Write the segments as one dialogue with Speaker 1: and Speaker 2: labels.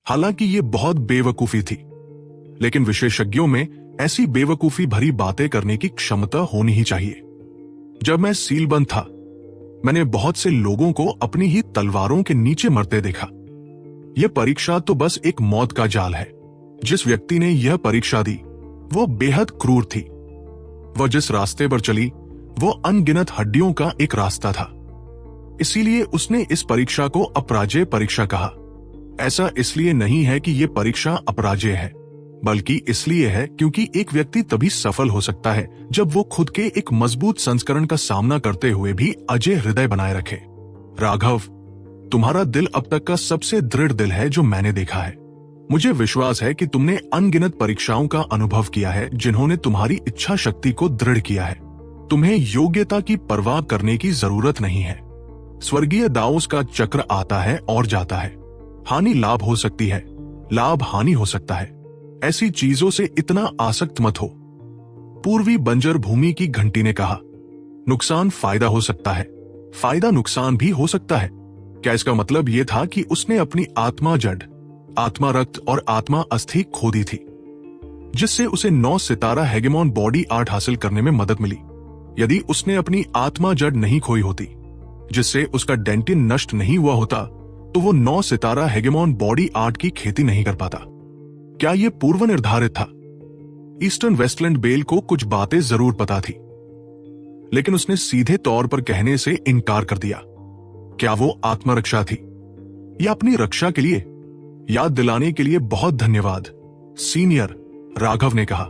Speaker 1: हालांकि ये बहुत बेवकूफी थी, लेकिन विशेषज्ञों में ऐसी बेवकूफी भरी बातें करने की क्षमता होनी ही चाहिए। जब मैं सीलबंद था, मैंने बहुत से लोगों को अपनी ही तलवारों के नीचे मरते देखा। यह परीक्षा तो बस एक मौत का जाल है। जिस व्यक्ति ने यह परीक्षा दी वो बेहद क्रूर थी। वह जिस रास्ते पर चली वो अनगिनत हड्डियों का एक रास्ता था। इसीलिए उसने इस परीक्षा को अपराजय परीक्षा कहा। ऐसा इसलिए नहीं है कि यह परीक्षा अपराजय है, बल्कि इसलिए है क्योंकि एक व्यक्ति तभी सफल हो सकता है जब वो खुद के एक मजबूत संस्करण का सामना करते हुए भी अजय हृदय बनाए रखे। राघव, तुम्हारा दिल अब तक का सबसे दृढ़ दिल है जो मैंने देखा है। मुझे विश्वास है कि तुमने अनगिनत परीक्षाओं का अनुभव किया है जिन्होंने तुम्हारी इच्छा शक्ति को दृढ़ किया है। तुम्हें योग्यता की परवाह करने की जरूरत नहीं है। स्वर्गीय दाओस का चक्र आता है और जाता है। हानि लाभ हो सकती है, लाभ हानि हो सकता है। ऐसी चीजों से इतना आसक्त मत हो। पूर्वी बंजर भूमि की घंटी ने कहा, नुकसान फायदा हो सकता है, फायदा नुकसान भी हो सकता है। क्या इसका मतलब यह था कि उसने अपनी आत्मा जड़, आत्मा रक्त और आत्मा अस्थि खो दी थी, जिससे उसे 9 सितारा हेगेमॉन बॉडी आर्ट हासिल करने में मदद मिली? यदि उसने अपनी आत्मा जड़ नहीं खोई होती, जिससे उसका डेंटिन नष्ट नहीं हुआ होता, तो वो 9 सितारा हेगेमॉन बॉडी आर्ट की खेती नहीं कर पाता। क्या यह पूर्व निर्धारित था? ईस्टर्न वेस्टलैंड बेल को कुछ बातें जरूर पता थी, लेकिन उसने सीधे तौर पर कहने से इनकार कर दिया। क्या वो आत्मरक्षा थी या अपनी रक्षा के लिए? याद दिलाने के लिए बहुत धन्यवाद सीनियर, राघव ने कहा।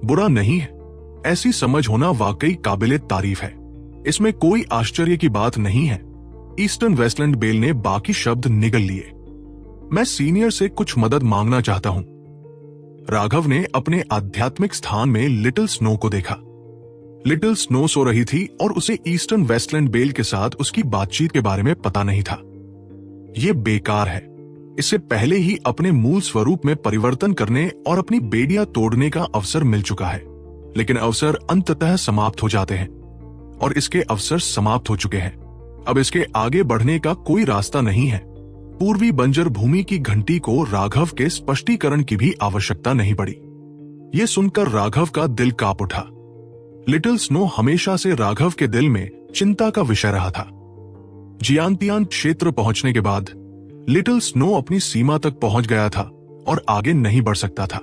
Speaker 1: बुरा नहीं है, ऐसी समझ होना वाकई काबिले तारीफ है। इसमें कोई आश्चर्य की बात नहीं है। ईस्टर्न वेस्टलैंड बेल ने बाकी शब्द निगल लिए। मैं सीनियर से कुछ मदद मांगना चाहता हूं। राघव ने अपने आध्यात्मिक स्थान में लिटिल स्नो को देखा। लिटिल स्नो सो रही थी और उसे ईस्टर्न वेस्टलैंड बेल के साथ उसकी बातचीत के बारे में पता नहीं था। यह बेकार है। इससे पहले ही अपने मूल स्वरूप में परिवर्तन करने और अपनी बेड़ियां तोड़ने का अवसर मिल चुका है, लेकिन अवसर अंततः समाप्त हो जाते हैं और इसके अवसर समाप्त हो चुके हैं। अब इसके आगे बढ़ने का कोई रास्ता नहीं है। पूर्वी बंजर भूमि की घंटी को राघव के स्पष्टीकरण की भी आवश्यकता नहीं पड़ी। यह सुनकर राघव का दिल कांप उठा। लिटिल स्नो हमेशा से राघव के दिल में चिंता का विषय रहा था। जियांतियान क्षेत्र पहुंचने के बाद लिटिल स्नो अपनी सीमा तक पहुंच गया था और आगे नहीं बढ़ सकता था।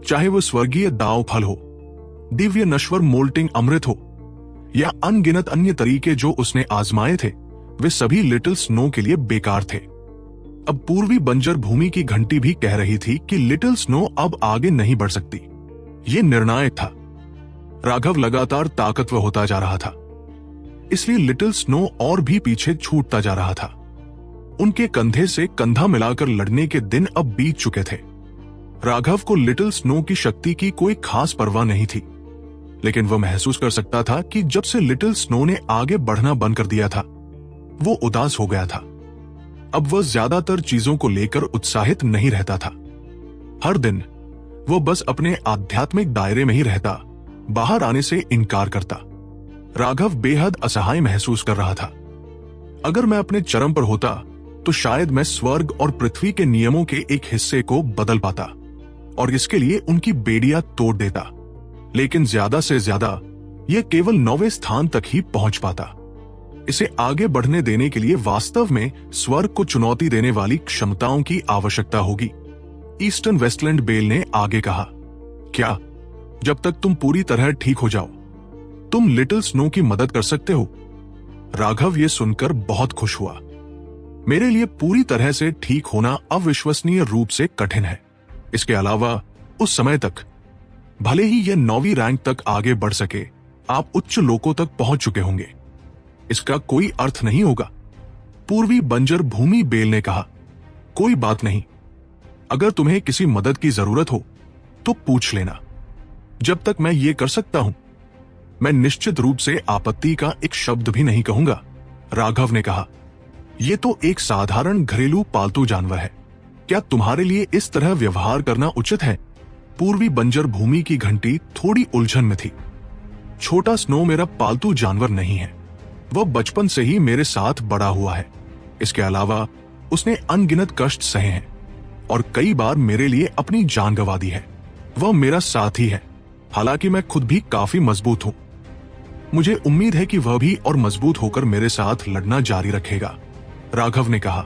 Speaker 1: चाहे वो स्वर्गीय दाव फल हो, दिव्य नश्वर मोल्टिंग अमृत हो या अनगिनत अन्य तरीके जो उसने आजमाए थे, वे सभी लिटिल स्नो के लिए बेकार थे। अब पूर्वी बंजर भूमि की घंटी भी कह रही थी कि लिटिल स्नो अब आगे नहीं बढ़ सकती। यह निर्णायक था। राघव लगातार ताकतवर होता जा रहा था, इसलिए लिटिल स्नो और भी पीछे छूटता जा रहा था। उनके कंधे से कंधा मिलाकर लड़ने के दिन अब बीत चुके थे। राघव को लिटिल स्नो की शक्ति की कोई खास परवाह नहीं थी, लेकिन वह महसूस कर सकता था कि जब से लिटिल स्नो ने आगे बढ़ना बंद कर दिया था, वो उदास हो गया था। अब वह ज्यादातर चीजों को लेकर उत्साहित नहीं रहता था। हर दिन वो बस अपने आध्यात्मिक दायरे में ही रहता, बाहर आने से इनकार करता। राघव बेहद असहाय महसूस कर रहा था। अगर मैं अपने चरम पर होता तो शायद मैं स्वर्ग और पृथ्वी के नियमों के एक हिस्से को बदल पाता और इसके लिए उनकी बेड़ियां तोड़ देता, लेकिन ज्यादा से ज्यादा यह केवल 9वें स्थान तक ही पहुंच पाता। इसे आगे बढ़ने देने के लिए वास्तव में स्वर्ग को चुनौती देने वाली क्षमताओं की आवश्यकता होगी। ईस्टर्न वेस्टलैंड बेल ने आगे कहा, क्या जब तक तुम पूरी तरह ठीक हो जाओ तुम लिटिल स्नो की मदद कर सकते हो? राघव ये सुनकर बहुत खुश हुआ। मेरे लिए पूरी तरह से ठीक होना अविश्वसनीय रूप से कठिन है। इसके अलावा उस समय तक, भले ही यह 9वीं रैंक तक आगे बढ़ सके, आप उच्च लोकों तक पहुंच चुके होंगे। इसका कोई अर्थ नहीं होगा। पूर्वी बंजर भूमि बेल ने कहा, कोई बात नहीं। अगर तुम्हें किसी मदद की जरूरत हो तो पूछ लेना। जब तक मैं ये कर सकता हूं, मैं निश्चित रूप से आपत्ति का एक शब्द भी नहीं कहूंगा। राघव ने कहा, यह तो एक साधारण घरेलू पालतू जानवर है। क्या तुम्हारे लिए इस तरह व्यवहार करना उचित है? पूर्वी बंजर भूमि की घंटी थोड़ी उलझन में थी। छोटा स्नो मेरा पालतू जानवर नहीं है। वह बचपन से ही मेरे साथ बड़ा हुआ है। इसके अलावा उसने अनगिनत कष्ट सहे हैं और कई बार मेरे लिए अपनी जान गंवा दी है। वह मेरा साथी है, हालांकि मैं खुद भी काफी मजबूत हूं। मुझे उम्मीद है कि वह भी और मजबूत होकर मेरे साथ लड़ना जारी रखेगा। राघव ने कहा,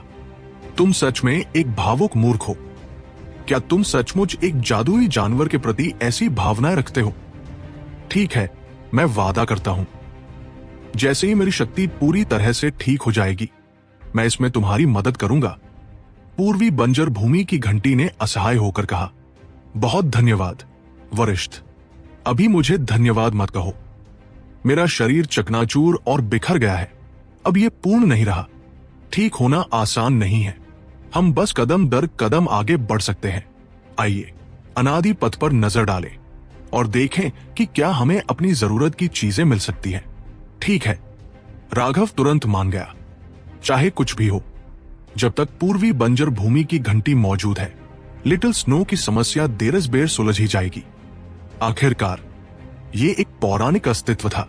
Speaker 1: तुम सच में एक भावुक मूर्ख हो। क्या तुम सचमुच एक जादुई जानवर के प्रति ऐसी भावनाएं रखते हो? ठीक है, मैं वादा करता हूं, जैसे ही मेरी शक्ति पूरी तरह से ठीक हो जाएगी, मैं इसमें तुम्हारी मदद करूंगा। पूर्वी बंजर भूमि की घंटी ने असहाय होकर कहा, बहुत धन्यवाद वरिष्ठ। अभी मुझे धन्यवाद मत कहो। मेरा शरीर चकनाचूर और बिखर गया है। अब यह पूर्ण नहीं रहा। ठीक होना आसान नहीं है। हम बस कदम दर कदम आगे बढ़ सकते हैं। आइए अनादि पथ पर नजर डालें और देखें कि क्या हमें अपनी जरूरत की चीजें मिल सकती हैं। ठीक है, राघव तुरंत मान गया। चाहे कुछ भी हो, जब तक पूर्वी बंजर भूमि की घंटी मौजूद है, लिटिल स्नो की समस्या देर बेर सुलझ ही जाएगी। आखिरकार ये एक पौराणिक अस्तित्व था।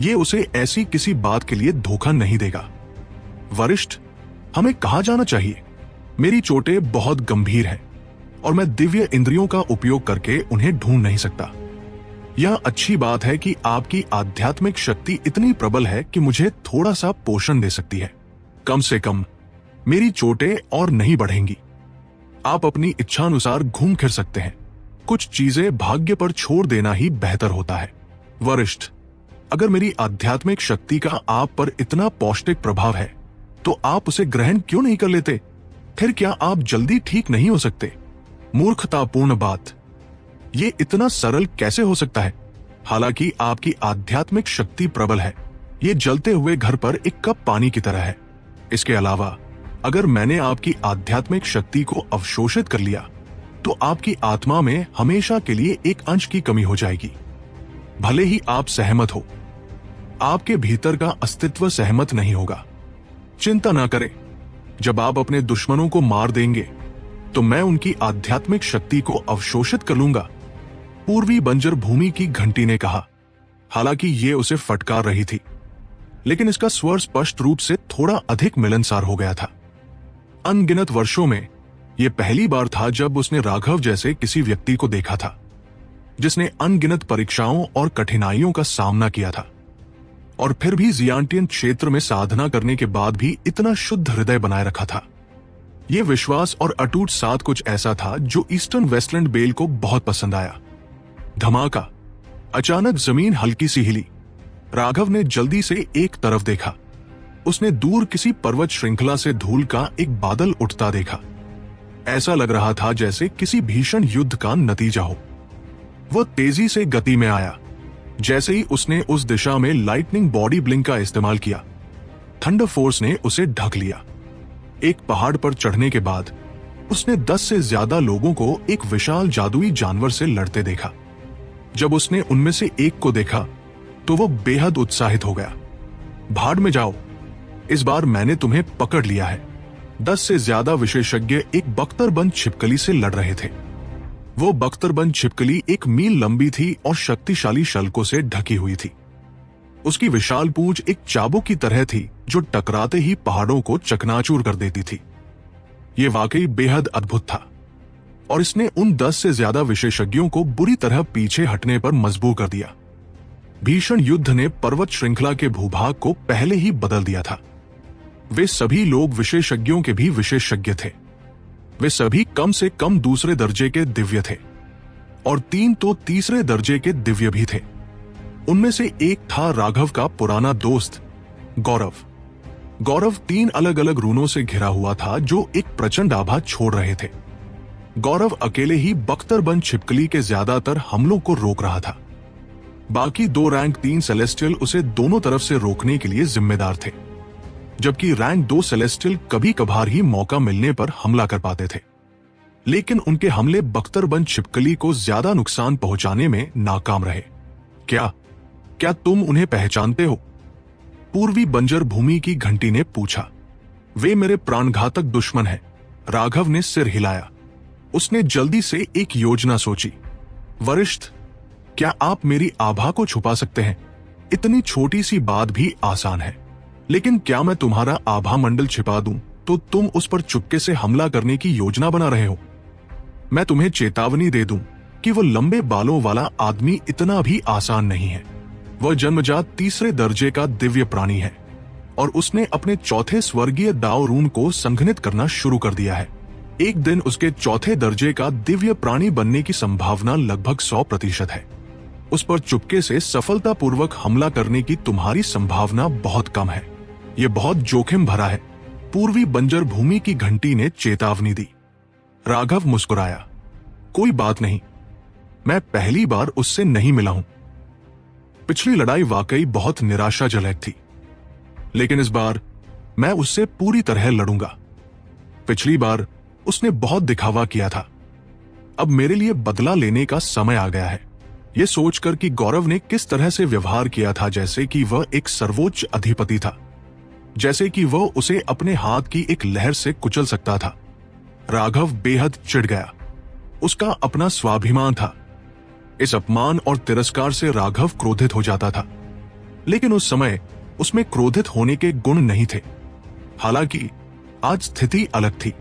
Speaker 1: ये उसे ऐसी किसी बात के लिए धोखा नहीं देगा। वरिष्ठ, हमें कहां जाना चाहिए? मेरी चोटें बहुत गंभीर हैं और मैं दिव्य इंद्रियों का उपयोग करके उन्हें ढूंढ नहीं सकता। यह अच्छी बात है कि आपकी आध्यात्मिक शक्ति इतनी प्रबल है कि मुझे थोड़ा सा पोषण दे सकती है। कम से कम मेरी चोटें और नहीं बढ़ेंगी। आप अपनी इच्छानुसार घूम फिर सकते हैं। कुछ चीजें भाग्य पर छोड़ देना ही बेहतर होता है। वरिष्ठ, अगर मेरी आध्यात्मिक शक्ति का आप पर इतना पौष्टिक प्रभाव है, तो आप उसे ग्रहण क्यों नहीं कर लेते? फिर क्या आप जल्दी ठीक नहीं हो सकते? मूर्खतापूर्ण बात। ये इतना सरल कैसे हो सकता है? हालांकि आपकी आध्यात्मिक शक्ति प्रबल है। ये जलते हुए घर पर एक कप पानी की तरह है। इसके अलावा अगर मैंने आपकी आध्यात्मिक शक्ति को अवशोषित कर लिया, तो आपकी आत्मा में हमेशा के लिए एक अंश की कमी हो जाएगी। भले ही आप सहमत हो, आपके भीतर का अस्तित्व सहमत नहीं होगा। चिंता ना करें, जब आप अपने दुश्मनों को मार देंगे, तो मैं उनकी आध्यात्मिक शक्ति को अवशोषित कर लूंगा। पूर्वी बंजर भूमि की घंटी ने कहा, हालांकि ये उसे फटकार रही थी, लेकिन इसका स्वर स्पष्ट रूप से थोड़ा अधिक मिलनसार हो गया था। अनगिनत वर्षों में यह पहली बार था जब उसने राघव जैसे किसी व्यक्ति को देखा था, जिसने अनगिनत परीक्षाओं और कठिनाइयों का सामना किया था, और फिर भी जियांटियन क्षेत्र में साधना करने के बाद भी इतना शुद्ध हृदय बनाए रखा था। यह विश्वास और अटूट साथ कुछ ऐसा था जो ईस्टर्न वेस्टलैंड बेल को बहुत पसंद आया। धमाका! अचानक जमीन हल्की सी हिली। राघव ने जल्दी से एक तरफ देखा। उसने दूर किसी पर्वत श्रृंखला से धूल का एक बादल उठता देखा। ऐसा लग रहा था जैसे किसी भीषण युद्ध का नतीजा हो। वह तेजी से गति में आया। जैसे ही उसने उस दिशा में लाइटनिंग बॉडी ब्लिंक का इस्तेमाल किया, थंडर फोर्स ने उसे ढक लिया। एक पहाड़ पर चढ़ने के बाद उसने 10 से ज्यादा लोगों को एक विशाल जादुई जानवर से लड़ते देखा। जब उसने उनमें से एक को देखा, तो वो बेहद उत्साहित हो गया। भाड़ में जाओ, इस बार मैंने तुम्हें पकड़ लिया है। 10 से ज्यादा विशेषज्ञ एक बख्तरबंद छिपकली से लड़ रहे थे। वो बख्तरबंद छिपकली 1 मील लंबी थी और शक्तिशाली शल्कों से ढकी हुई थी। उसकी विशाल पूंछ एक चाबुक की तरह थी जो टकराते ही पहाड़ों को चकनाचूर कर देती थी। ये वाकई बेहद अद्भुत था और इसने उन 10 से ज्यादा विशेषज्ञों को बुरी तरह पीछे हटने पर मजबूर कर दिया। भीषण युद्ध ने पर्वत श्रृंखला के भूभाग को पहले ही बदल दिया था। वे सभी लोग विशेषज्ञों के भी विशेषज्ञ थे। वे सभी कम से कम दूसरे दर्जे के दिव्य थे और 3 तो तीसरे दर्जे के दिव्य भी थे। उनमें से एक था राघव का पुराना दोस्त गौरव। गौरव 3 अलग अलग रूनों से घिरा हुआ था जो एक प्रचंड आभा छोड़ रहे थे। गौरव अकेले ही बख्तरबंद छिपकली के ज्यादातर हमलों को रोक रहा था। बाकी 2 रैंक 3 सेलेस्टियल उसे दोनों तरफ से रोकने के लिए जिम्मेदार थे, जबकि रैंक 2 सेलेस्टियल कभी कभार ही मौका मिलने पर हमला कर पाते थे। लेकिन उनके हमले बख्तरबंद छिपकली को ज्यादा नुकसान पहुंचाने में नाकाम रहे। क्या तुम उन्हें पहचानते हो? पूर्वी बंजर भूमि की घंटी ने पूछा। वे मेरे प्राणघातक दुश्मन हैं। राघव ने सिर हिलाया। उसने जल्दी से एक योजना सोची। वरिष्ठ, क्या आप मेरी आभा को छुपा सकते हैं? इतनी छोटी सी बात भी आसान है, लेकिन क्या मैं तुम्हारा आभा मंडल छिपा दूं तो तुम उस पर चुपके से हमला करने की योजना बना रहे हो। मैं तुम्हें चेतावनी दे दूं कि वो लंबे बालों वाला आदमी इतना भी आसान नहीं है। वह जन्मजात तीसरे दर्जे का दिव्य प्राणी है और उसने अपने चौथे स्वर्गीय दावरून को संघनित करना शुरू कर दिया है। एक दिन उसके चौथे दर्जे का दिव्य प्राणी बनने की संभावना लगभग 100% है। उस पर चुपके से सफलतापूर्वक हमला करने की तुम्हारी संभावना बहुत कम है। यह बहुत जोखिम भरा है। पूर्वी बंजर भूमि की घंटी ने चेतावनी दी। राघव मुस्कुराया। कोई बात नहीं, मैं पहली बार उससे नहीं मिला हूं। पिछली लड़ाई वाकई बहुत निराशाजनक थी, लेकिन इस बार मैं उससे पूरी तरह लड़ूंगा। पिछली बार उसने बहुत दिखावा किया था। अब मेरे लिए बदला लेने का समय आ गया है। यह सोचकर कि गौरव ने किस तरह से व्यवहार किया था, जैसे कि वह एक सर्वोच्च अधिपति था, जैसे कि वह उसे अपने हाथ की एक लहर से कुचल सकता था, राघव बेहद चिढ़ गया। उसका अपना स्वाभिमान था। इस अपमान और तिरस्कार से राघव क्रोधित हो जाता था, लेकिन उस समय उसमें क्रोधित होने के गुण नहीं थे। हालांकि आज स्थिति अलग थी।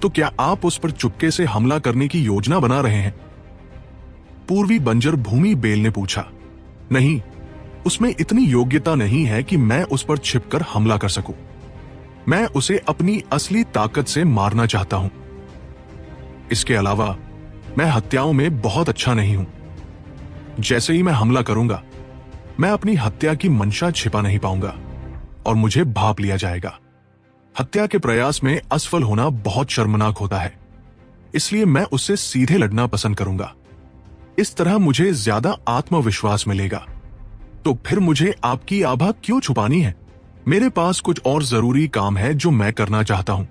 Speaker 1: तो क्या आप उस पर चुपके से हमला करने की योजना बना रहे हैं? पूर्वी बंजर भूमि बेल ने पूछा। नहीं, उसमें इतनी योग्यता नहीं है कि मैं उस पर छिपकर हमला कर सकूं। मैं उसे अपनी असली ताकत से मारना चाहता हूं। इसके अलावा मैं हत्याओं में बहुत अच्छा नहीं हूं। जैसे ही मैं हमला करूंगा, मैं अपनी हत्या की मंशा छिपा नहीं पाऊंगा और मुझे भांप लिया जाएगा। हत्या के प्रयास में असफल होना बहुत शर्मनाक होता है, इसलिए मैं उससे सीधे लड़ना पसंद करूंगा। इस तरह मुझे ज्यादा आत्मविश्वास मिलेगा। तो फिर मुझे आपकी आभा क्यों छुपानी है? मेरे पास कुछ और जरूरी काम है जो मैं करना चाहता हूं।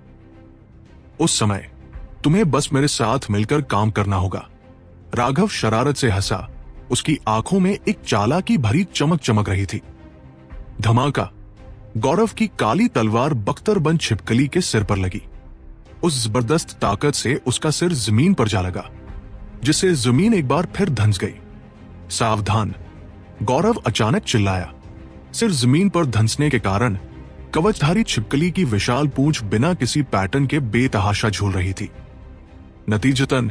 Speaker 1: उस समय तुम्हें बस मेरे साथ मिलकर काम करना होगा। राघव शरारत से हंसा। उसकी आंखों में एक चालाकी भरी चमक चमक रही थी। धमाका! गौरव की काली तलवार बख्तरबंद छिपकली के सिर पर लगी। उस जबरदस्त ताकत से उसका सिर जमीन पर जा लगा, जिससे जमीन एक बार फिर धंस गई। सावधान! गौरव अचानक चिल्लाया। सिर जमीन पर धंसने के कारण कवचधारी छिपकली की विशाल पूंछ बिना किसी पैटर्न के बेतहाशा झूल रही थी। नतीजतन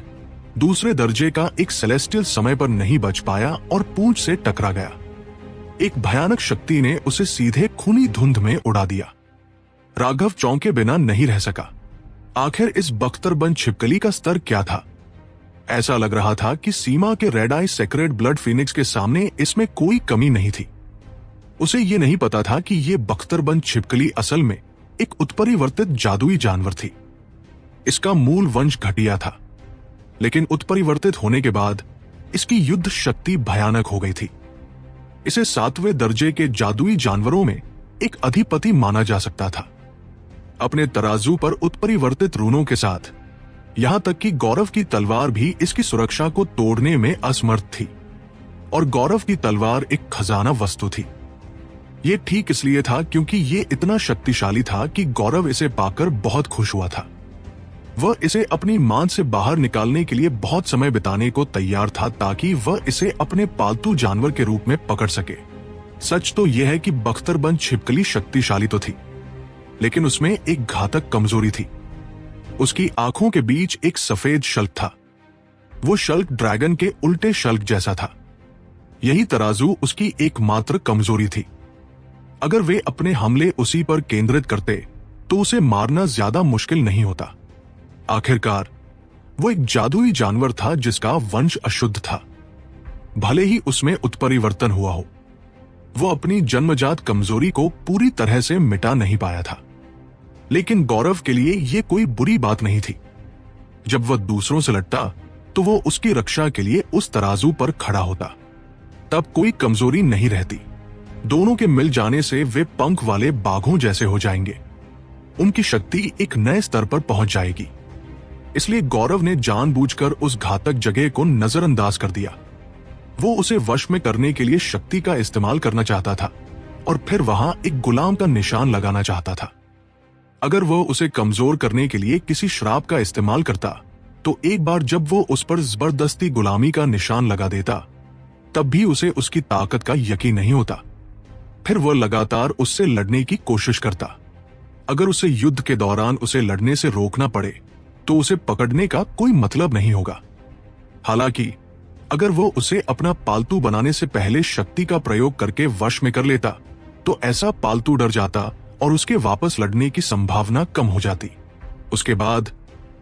Speaker 1: दूसरे दर्जे का एक सेलेस्टियल समय पर नहीं बच पाया और पूंछ से टकरा गया। एक भयानक शक्ति ने उसे सीधे खूनी धुंध में उड़ा दिया। राघव चौंके बिना नहीं रह सका। आखिर इस बख्तरबंद छिपकली का स्तर क्या था? ऐसा लग रहा था कि सीमा के रेड आई सेक्रेड ब्लड फिनिक्स के सामने इसमें कोई कमी नहीं थी। उसे यह नहीं पता था कि यह बख्तरबंद छिपकली असल में एक उत्परिवर्तित जादुई जानवर थी। इसका मूल वंश घटिया था, लेकिन उत्परिवर्तित होने के बाद इसकी युद्ध शक्ति भयानक हो गई थी। इसे 7वें दर्जे के जादुई जानवरों में एक अधिपति माना जा सकता था। अपने तराजू पर उत्परिवर्तित रूनों के साथ, यहां तक कि गौरव की तलवार भी इसकी सुरक्षा को तोड़ने में असमर्थ थी। और गौरव की तलवार एक खजाना वस्तु थी। यह ठीक इसलिए था क्योंकि यह इतना शक्तिशाली था कि गौरव इसे पाकर बहुत खुश हुआ था। वह इसे अपनी मान से बाहर निकालने के लिए बहुत समय बिताने को तैयार था, ताकि वह इसे अपने पालतू जानवर के रूप में पकड़ सके। सच तो यह है कि बख्तरबंद छिपकली शक्तिशाली तो थी, लेकिन उसमें एक घातक कमजोरी थी। उसकी आंखों के बीच एक सफेद शल्क था। वो शल्क ड्रैगन के उल्टे शल्क जैसा था। यही तराजू उसकी एकमात्र कमजोरी थी। अगर वे अपने हमले उसी पर केंद्रित करते तो उसे मारना ज्यादा मुश्किल नहीं होता। आखिरकार वो एक जादुई जानवर था जिसका वंश अशुद्ध था, भले ही उसमें उत्परिवर्तन हुआ हो। वो अपनी जन्मजात कमजोरी को पूरी तरह से मिटा नहीं पाया था, लेकिन गौरव के लिए यह कोई बुरी बात नहीं थी। जब वह दूसरों से लड़ता तो वो उसकी रक्षा के लिए उस तराजू पर खड़ा होता। तब कोई कमजोरी नहीं रहती। दोनों के मिल जाने से वे पंख वाले बाघों जैसे हो जाएंगे। उनकी शक्ति एक नए स्तर पर पहुंच जाएगी। इसलिए गौरव ने जानबूझकर उस घातक जगह को नजरअंदाज कर दिया। वो उसे वश में करने के लिए शक्ति का इस्तेमाल करना चाहता था और फिर वहां एक गुलाम का निशान लगाना चाहता था। अगर वो उसे कमजोर करने के लिए किसी श्राप का इस्तेमाल करता तो एक बार जब वो उस पर जबरदस्ती गुलामी का निशान लगा देता, तब भी उसे उसकी ताकत का यकीन नहीं होता। फिर वह लगातार उससे लड़ने की कोशिश करता। अगर उसे युद्ध के दौरान उसे लड़ने से रोकना पड़े तो उसे पकड़ने का कोई मतलब नहीं होगा। हालांकि अगर वो उसे अपना पालतू बनाने से पहले शक्ति का प्रयोग करके वश में कर लेता तो ऐसा पालतू डर जाता और उसके वापस लड़ने की संभावना कम हो जाती। उसके बाद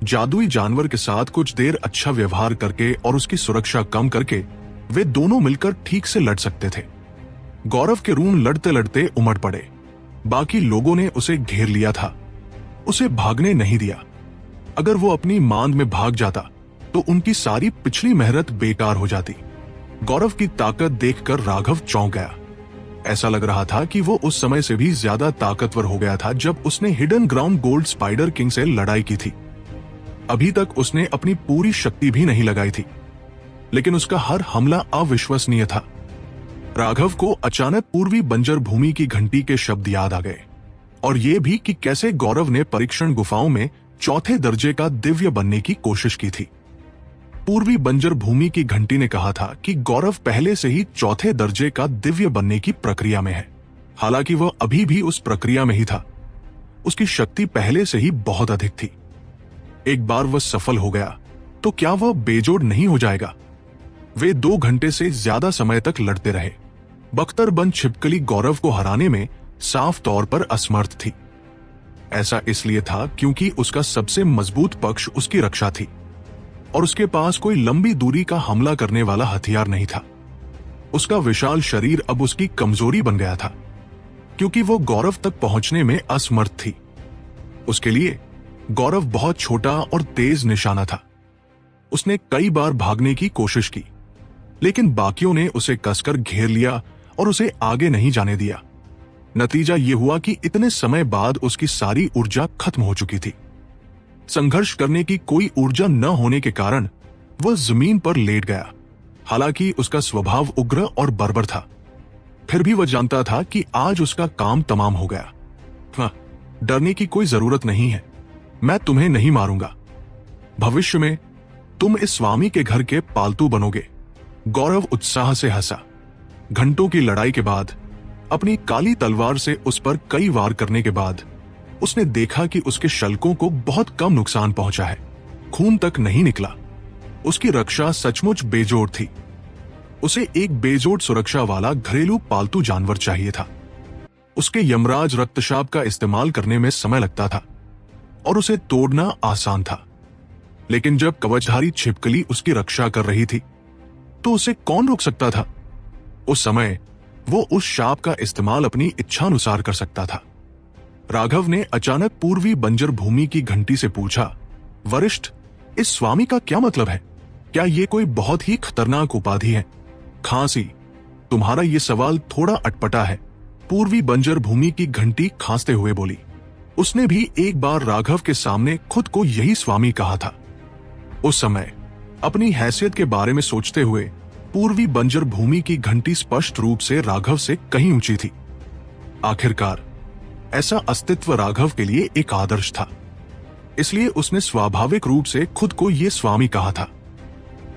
Speaker 1: जादुई जानवर के साथ कुछ देर अच्छा व्यवहार करके और उसकी सुरक्षा कम करके वे दोनों मिलकर ठीक से लड़ सकते थे। गौरव के रून लड़ते लड़ते उमड़ पड़े। बाकी लोगों ने उसे घेर लिया था, उसे भागने नहीं दिया। अगर वो अपनी मांद में भाग जाता तो उनकी सारी पिछली मेहनत बेकार हो जाती। गौरव की ताकत देखकर राघव चौंक गया। ऐसा लग रहा था कि वो उस समय से भी ज्यादा ताकतवर हो गया था जब उसने hidden ground gold spider king से लड़ाई की थी। अभी तक उसने अपनी पूरी शक्ति भी नहीं लगाई थी, लेकिन उसका हर हमला अविश्वसनीय था। राघव को अचानक पूर्वी बंजर भूमि की घंटी के शब्द याद आ गए, और ये भी कि कैसे गौरव ने परीक्षण गुफाओं में चौथे दर्जे का दिव्य बनने की कोशिश की थी। पूर्वी बंजर भूमि की घंटी ने कहा था कि गौरव पहले से ही चौथे दर्जे का दिव्य बनने की प्रक्रिया में है। हालांकि वह अभी भी उस प्रक्रिया में ही था। उसकी शक्ति पहले से ही बहुत अधिक थी। एक बार वह सफल हो गया तो क्या वह बेजोड़ नहीं हो जाएगा? वे 2 घंटे से ज्यादा समय तक लड़ते रहे। बख्तरबंद छिपकली गौरव को हराने में साफ तौर पर असमर्थ थी। ऐसा इसलिए था क्योंकि उसका सबसे मजबूत पक्ष उसकी रक्षा थी और उसके पास कोई लंबी दूरी का हमला करने वाला हथियार नहीं था। उसका विशाल शरीर अब उसकी कमजोरी बन गया था क्योंकि वो गौरव तक पहुंचने में असमर्थ थी। उसके लिए गौरव बहुत छोटा और तेज निशाना था। उसने कई बार भागने की कोशिश की, लेकिन बाकियों ने उसे कसकर घेर लिया और उसे आगे नहीं जाने दिया। नतीजा यह हुआ कि इतने समय बाद उसकी सारी ऊर्जा खत्म हो चुकी थी। संघर्ष करने की कोई ऊर्जा न होने के कारण वह जमीन पर लेट गया। हालांकि उसका स्वभाव उग्र और बर्बर था, फिर भी वह जानता था कि आज उसका काम तमाम हो गया। हाँ, डरने की कोई जरूरत नहीं है। मैं तुम्हें नहीं मारूंगा। भविष्य में तुम इस स्वामी के घर के पालतू बनोगे। गौरव उत्साह से हंसा। घंटों की लड़ाई के बाद अपनी काली तलवार से उस पर कई वार करने के बाद उसने देखा कि उसके शल्कों को बहुत कम नुकसान पहुंचा है। खून तक नहीं निकला। उसकी रक्षा सचमुच बेजोड़ थी। उसे एक बेजोड़ सुरक्षा वाला घरेलू पालतू जानवर चाहिए था। उसके यमराज रक्तशाप का इस्तेमाल करने में समय लगता था और उसे तोड़ना आसान था, लेकिन जब कवचधारी छिपकली उसकी रक्षा कर रही थी तो उसे कौन रोक सकता था? उस समय वो उस शाप का इस्तेमाल अपनी इच्छानुसार कर सकता था। राघव ने अचानक पूर्वी बंजर भूमि की घंटी से पूछा, वरिष्ठ, इस स्वामी का क्या मतलब है? क्या ये कोई बहुत ही खतरनाक उपाधि है? खांसी, तुम्हारा ये सवाल थोड़ा अटपटा है, पूर्वी बंजर भूमि की घंटी खांसते हुए बोली। उसने भी एक बार राघव के सामने खुद को यही स्वामी कहा था। उस समय अपनी हैसियत के बारे में सोचते हुए पूर्वी बंजर भूमि की घंटी स्पष्ट रूप से राघव से कहीं ऊंची थी। आखिरकार ऐसा अस्तित्व राघव के लिए एक आदर्श था, इसलिए उसने स्वाभाविक रूप से खुद को यह स्वामी कहा था।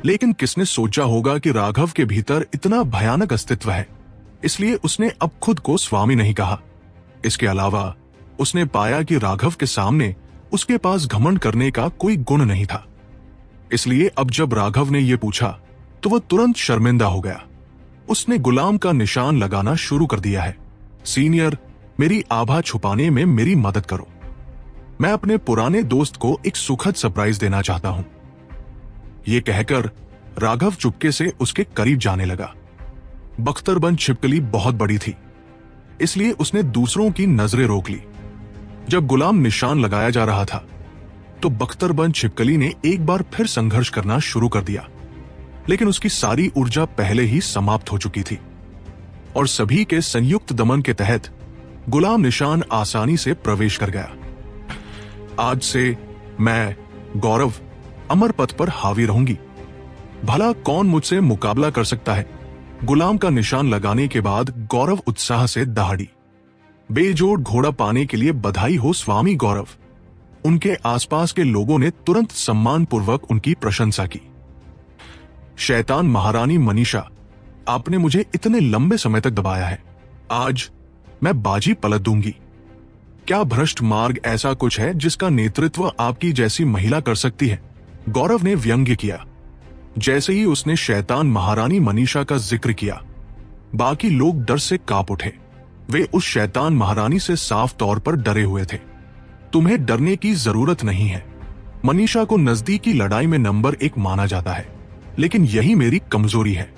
Speaker 1: लेकिन किसने सोचा होगा कि राघव के भीतर इतना भयानक अस्तित्व है, इसलिए उसने अब खुद को स्वामी नहीं कहा। इसके अलावा उसने पाया कि राघव के सामने उसके पास घमंड करने का कोई गुण नहीं था। इसलिए अब जब राघव ने यह पूछा तो वह तुरंत शर्मिंदा हो गया। उसने गुलाम का निशान लगाना शुरू कर दिया है। सीनियर, मेरी आभा छुपाने में मेरी मदद करो। मैं अपने पुराने दोस्त को एक सुखद सरप्राइज देना चाहता हूं। यह कहकर राघव चुपके से उसके करीब जाने लगा। बख्तरबंद छिपकली बहुत बड़ी थी, इसलिए उसने दूसरों की नजरें रोक ली। जब गुलाम निशान लगाया जा रहा था तो बख्तरबंद छिपकली ने एक बार फिर संघर्ष करना शुरू कर दिया, लेकिन उसकी सारी ऊर्जा पहले ही समाप्त हो चुकी थी और सभी के संयुक्त दमन के तहत गुलाम निशान आसानी से प्रवेश कर गया। आज से मैं, गौरव, अमर पथ पर हावी रहूंगी। भला कौन मुझसे मुकाबला कर सकता है? गुलाम का निशान लगाने के बाद गौरव उत्साह से दहाड़ी। बेजोड़ घोड़ा पाने के लिए बधाई हो स्वामी गौरव। उनके आसपास के लोगों ने तुरंत सम्मानपूर्वक उनकी प्रशंसा की। शैतान महारानी मनीषा, आपने मुझे इतने लंबे समय तक दबाया है, आज मैं बाजी पलट दूंगी। क्या भ्रष्ट मार्ग ऐसा कुछ है जिसका नेतृत्व आपकी जैसी महिला कर सकती है? गौरव ने व्यंग्य किया। जैसे ही उसने शैतान महारानी मनीषा का जिक्र किया, बाकी लोग डर से कांप उठे। वे उस शैतान महारानी से साफ तौर पर डरे हुए थे। तुम्हें डरने की जरूरत नहीं है। मनीषा को नजदीकी लड़ाई में नंबर 1 माना जाता है, लेकिन यही मेरी कमजोरी है।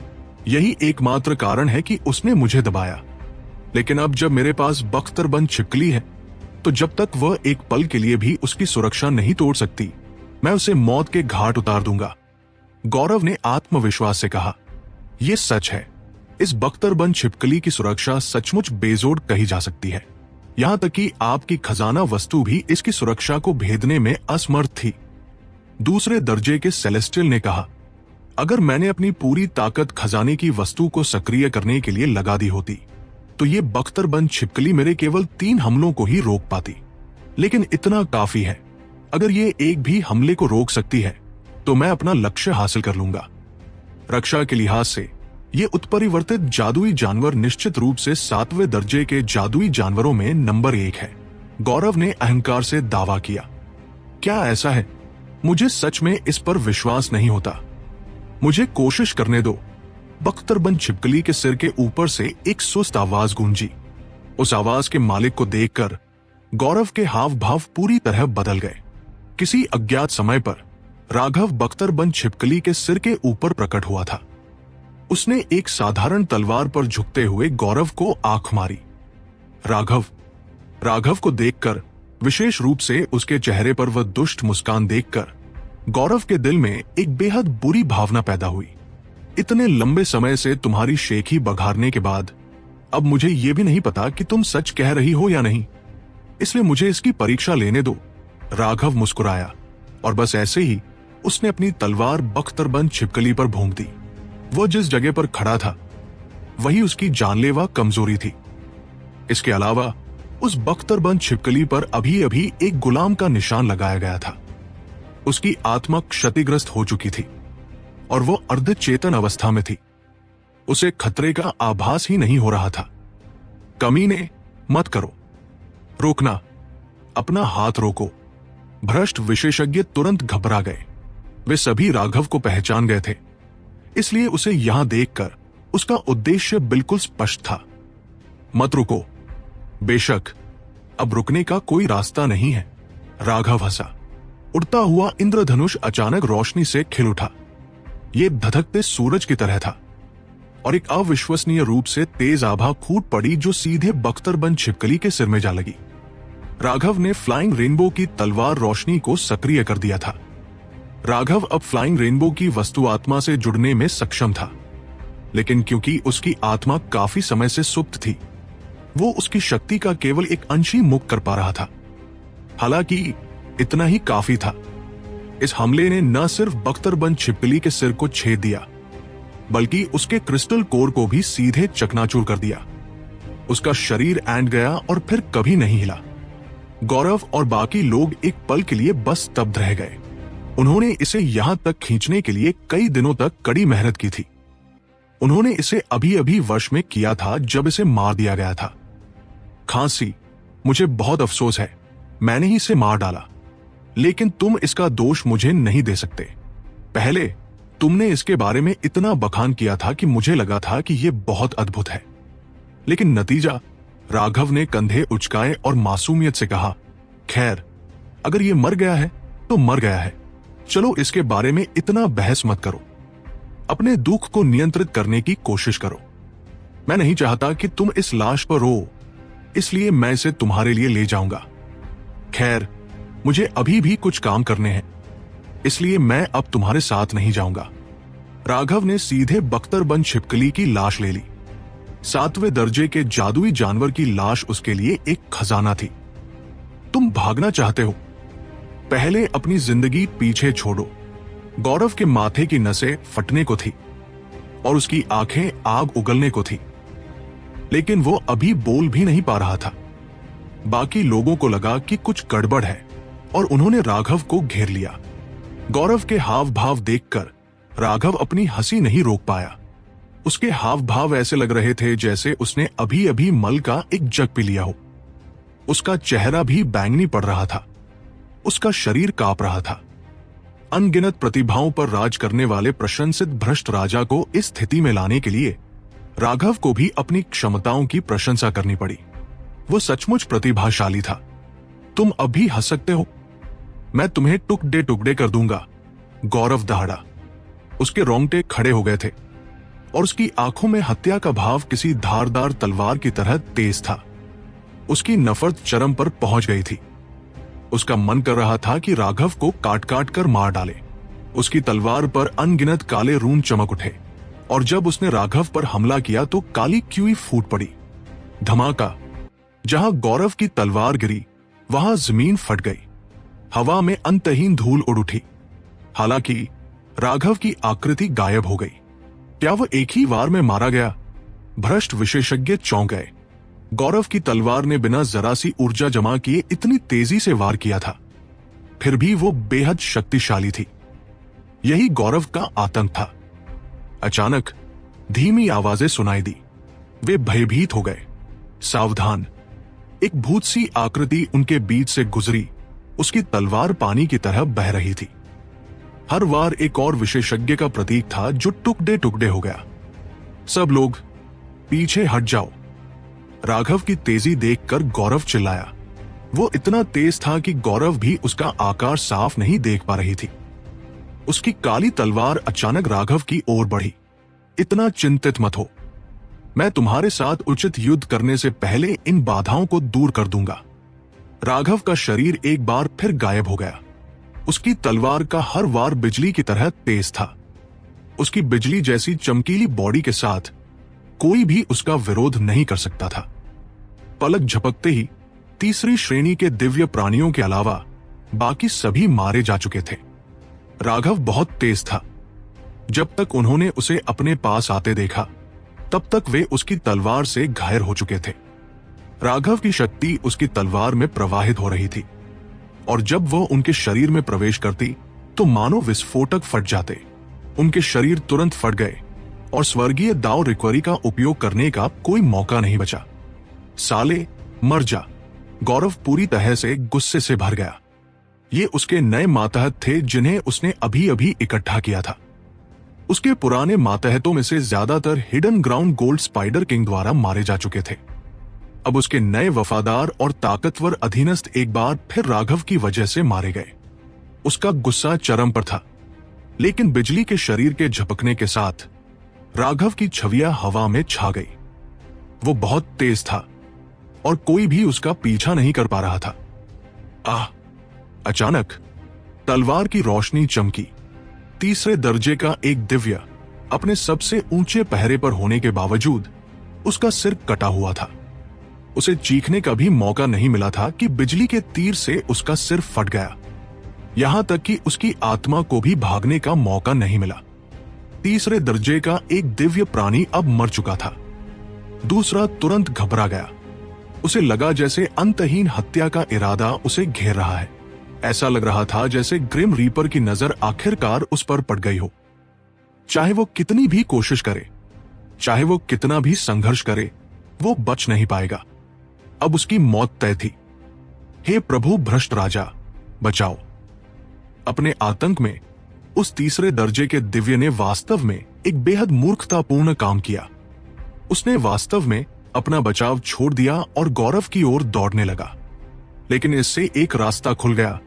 Speaker 1: यही एकमात्र कारण है कि उसने मुझे दबाया। लेकिन अब जब मेरे पास बख्तरबंद छिपकली है, तो जब तक वह एक पल के लिए भी उसकी सुरक्षा नहीं तोड़ सकती, मैं उसे मौत के घाट उतार दूंगा। गौरव ने आत्मविश्वास से कहा। यह सच है, इस बख्तरबंद छिपकली की सुरक्षा सचमुच बेजोड़ कही जा सकती है। यहां तक कि आपकी खजाना वस्तु भी इसकी सुरक्षा को भेदने में असमर्थ थी। दूसरे दर्जे के सेलेस्टियल ने कहा, अगर मैंने अपनी पूरी ताकत खजाने की वस्तु को सक्रिय करने के लिए लगा दी होती, तो ये बख्तरबंद छिपकली मेरे केवल 3 हमलों को ही रोक पाती। लेकिन इतना काफी है। अगर ये एक भी हमले को रोक सकती है, तो मैं अपना लक्ष्य हासिल कर लूंगा। रक्षा के लिहाज से ये उत्परिवर्तित जादुई जानवर निश्चित रूप से 7वें दर्जे के जादुई जानवरों में नंबर 1 है। गौरव ने अहंकार से दावा किया। क्या ऐसा है? मुझे सच में इस पर विश्वास नहीं होता। मुझे कोशिश करने दो। बख्तरबंद छिपकली के सिर के ऊपर से एक सुस्त आवाज गूंजी। उस आवाज के मालिक को देखकर गौरव के हाव भाव पूरी तरह बदल गए। किसी अज्ञात समय पर राघव बख्तरबंद छिपकली के सिर के ऊपर प्रकट हुआ था। उसने एक साधारण तलवार पर झुकते हुए गौरव को आंख मारी। राघव को देखकर, विशेष रूप से उसके चेहरे पर वह दुष्ट मुस्कान देखकर, गौरव के दिल में एक बेहद बुरी भावना पैदा हुई। इतने लंबे समय से तुम्हारी शेखी बघारने के बाद अब मुझे यह भी नहीं पता कि तुम सच कह रही हो या नहीं, इसलिए मुझे इसकी परीक्षा लेने दो। राघव मुस्कुराया और बस ऐसे ही उसने अपनी तलवार बख्तरबंद छिपकली पर भोंक दी। वह जिस जगह पर खड़ा था, वही उसकी जानलेवा कमजोरी थी। इसके अलावा उस बख्तरबंद छिपकली पर अभी अभी एक गुलाम का निशान लगाया गया था। उसकी आत्मा क्षतिग्रस्त हो चुकी थी और वो अर्धचेतन अवस्था में थी। उसे खतरे का आभास ही नहीं हो रहा था। कमीने, मत करो। रोकना, अपना हाथ रोको। भ्रष्ट विशेषज्ञ तुरंत घबरा गए। वे सभी राघव को पहचान गए थे, इसलिए उसे यहां देखकर उसका उद्देश्य बिल्कुल स्पष्ट था। मत रुको। बेशक अब रुकने का कोई रास्ता नहीं है। राघव हंसा। उड़ता हुआ इंद्रधनुष अचानक रोशनी से खिल उठा। यह धधकते सूरज की तरह था और एक अविश्वसनीय रूप से तेज आभा फूट पड़ी जो सीधे बख्तरबंद छिपकली के सिर में जा लगी। राघव ने फ्लाइंग रेनबो की तलवार रोशनी को सक्रिय कर दिया था। राघव अब फ्लाइंग रेनबो की वस्तु आत्मा से जुड़ने में सक्षम था, लेकिन क्योंकि उसकी आत्मा काफी समय से सुप्त थी, वो उसकी शक्ति का केवल एक अंश ही मुक्त कर पा रहा था। हालांकि इतना ही काफी था। इस हमले ने न सिर्फ बख्तरबंद छिपकली के सिर को छेद दिया, बल्कि उसके क्रिस्टल कोर को भी सीधे चकनाचूर कर दिया। उसका शरीर ऐंठ गया और फिर कभी नहीं हिला। गौरव और बाकी लोग एक पल के लिए बस स्तब्ध रह गए। उन्होंने इसे यहां तक खींचने के लिए कई दिनों तक कड़ी मेहनत की थी। उन्होंने इसे अभी अभी वश में किया था जब इसे मार दिया गया था। खांसी, मुझे बहुत अफसोस है, मैंने ही इसे मार डाला, लेकिन तुम इसका दोष मुझे नहीं दे सकते। पहले तुमने इसके बारे में इतना बखान किया था कि मुझे लगा था कि यह बहुत अद्भुत है, लेकिन नतीजा। राघव ने कंधे उचकाए और मासूमियत से कहा, खैर, अगर यह मर गया है तो मर गया है। चलो इसके बारे में इतना बहस मत करो। अपने दुख को नियंत्रित करने की कोशिश करो। मैं नहीं चाहता कि तुम इस लाश पर रो, इसलिए मैं इसे तुम्हारे लिए ले जाऊंगा। खैर, मुझे अभी भी कुछ काम करने हैं, इसलिए मैं अब तुम्हारे साथ नहीं जाऊंगा। राघव ने सीधे बख्तरबंद छिपकली की लाश ले ली। 7वें दर्जे के जादुई जानवर की लाश उसके लिए एक खजाना थी। तुम भागना चाहते हो? पहले अपनी जिंदगी पीछे छोड़ो। गौरव के माथे की नसें फटने को थी और उसकी आंखें आग उगलने को थी, लेकिन वो अभी बोल भी नहीं पा रहा था। बाकी लोगों को लगा कि कुछ गड़बड़ है और उन्होंने राघव को घेर लिया। गौरव के हाव भाव देखकर राघव अपनी हंसी नहीं रोक पाया। उसके हाव भाव ऐसे लग रहे थे जैसे उसने अभी अभी मल का एक जग पी लिया हो। उसका चेहरा भी बैंगनी पड़ रहा था, उसका शरीर कांप रहा था। अनगिनत प्रतिभाओं पर राज करने वाले प्रशंसित भ्रष्ट राजा को इस स्थिति में लाने के लिए राघव को भी अपनी क्षमताओं की प्रशंसा करनी पड़ी। वो सचमुच प्रतिभाशाली था। तुम अभी हंस सकते हो, मैं तुम्हें टुकड़े टुकड़े कर दूंगा, गौरव दहाड़ा। उसके रोंगटे खड़े हो गए थे और उसकी आंखों में हत्या का भाव किसी धारदार तलवार की तरह तेज था। उसकी नफरत चरम पर पहुंच गई थी। उसका मन कर रहा था कि राघव को काट काट कर मार डाले। उसकी तलवार पर अनगिनत काले रून चमक उठे और जब उसने राघव पर हमला किया तो काली क्यूई फूट पड़ी। धमाका। जहां गौरव की तलवार गिरी वहां जमीन फट गई। हवा में अंतहीन धूल उड़ उठी। हालांकि राघव की आकृति गायब हो गई। क्या वह एक ही वार में मारा गया? भ्रष्ट विशेषज्ञ चौंक गए। गौरव की तलवार ने बिना जरा सी ऊर्जा जमा किए इतनी तेजी से वार किया था, फिर भी वो बेहद शक्तिशाली थी। यही गौरव का आतंक था। अचानक धीमी आवाजें सुनाई दी। वे भयभीत हो गए। सावधान। एक भूत सी आकृति उनके बीच से गुजरी। उसकी तलवार पानी की तरह बह रही थी। हर वार एक और विशेषज्ञ का प्रतीक था जो टुकड़े टुकड़े हो गया। सब लोग पीछे हट जाओ। राघव की तेजी देखकर गौरव चिल्लाया। वो इतना तेज था कि गौरव भी उसका आकार साफ नहीं देख पा रही थी। उसकी काली तलवार अचानक राघव की ओर बढ़ी। इतना चिंतित मत हो, मैं तुम्हारे साथ उचित युद्ध करने से पहले इन बाधाओं को दूर कर दूंगा। राघव का शरीर एक बार फिर गायब हो गया। उसकी तलवार का हर वार बिजली की तरह तेज था। उसकी बिजली जैसी चमकीली बॉडी के साथ कोई भी उसका विरोध नहीं कर सकता था। पलक झपकते ही तीसरी श्रेणी के दिव्य प्राणियों के अलावा बाकी सभी मारे जा चुके थे। राघव बहुत तेज था। जब तक उन्होंने उसे अपने पास आते देखा तब तक वे उसकी तलवार से घायल हो चुके थे। राघव की शक्ति उसकी तलवार में प्रवाहित हो रही थी और जब वह उनके शरीर में प्रवेश करती तो मानो विस्फोटक फट जाते। उनके शरीर तुरंत फट गए और स्वर्गीय दाव रिकवरी का उपयोग करने का कोई मौका नहीं बचा। साले मर जा। गौरव पूरी तरह से गुस्से से भर गया। ये उसके नए मातहत थे जिन्हें उसने अभी अभी इकट्ठा किया था। उसके पुराने मातहतों में से ज्यादातर hidden ground gold spider king द्वारा मारे जा चुके थे। अब उसके नए वफादार और ताकतवर अधीनस्थ एक बार फिर राघव की वजह से मारे गए। उसका गुस्सा चरम पर था, लेकिन बिजली के शरीर के झपकने के साथ राघव की छवियां हवा में छा गई। वो बहुत तेज था और कोई भी उसका पीछा नहीं कर पा रहा था। अचानक तलवार की रोशनी चमकी। तीसरे दर्जे का एक दिव्य अपने सबसे ऊंचे पहरे पर होने के बावजूद उसका सिर कटा हुआ था। उसे चीखने का भी मौका नहीं मिला था कि बिजली के तीर से उसका सिर फट गया। यहां तक कि उसकी आत्मा को भी भागने का मौका नहीं मिला। तीसरे दर्जे का एक दिव्य प्राणी अब मर चुका था। दूसरा तुरंत घबरा गया। उसे लगा जैसे अंतहीन हत्या का इरादा उसे घेर रहा है। ऐसा लग रहा था जैसे ग्रिम रीपर की नजर आखिरकार उस पर पड़ गई हो। चाहे वो कितनी भी कोशिश करे, चाहे वो कितना भी संघर्ष करे, वो बच नहीं पाएगा। अब उसकी मौत तय थी। हे प्रभु भ्रष्ट राजा, बचाओ। अपने आतंक में उस तीसरे दर्जे के दिव्य ने वास्तव में एक बेहद मूर्खतापूर्ण काम किया। उसने वास्तव में अपना बचाव छोड़ दिया और गौरव की ओर दौड़ने लगा। लेकिन इससे एक रास्ता खुल गया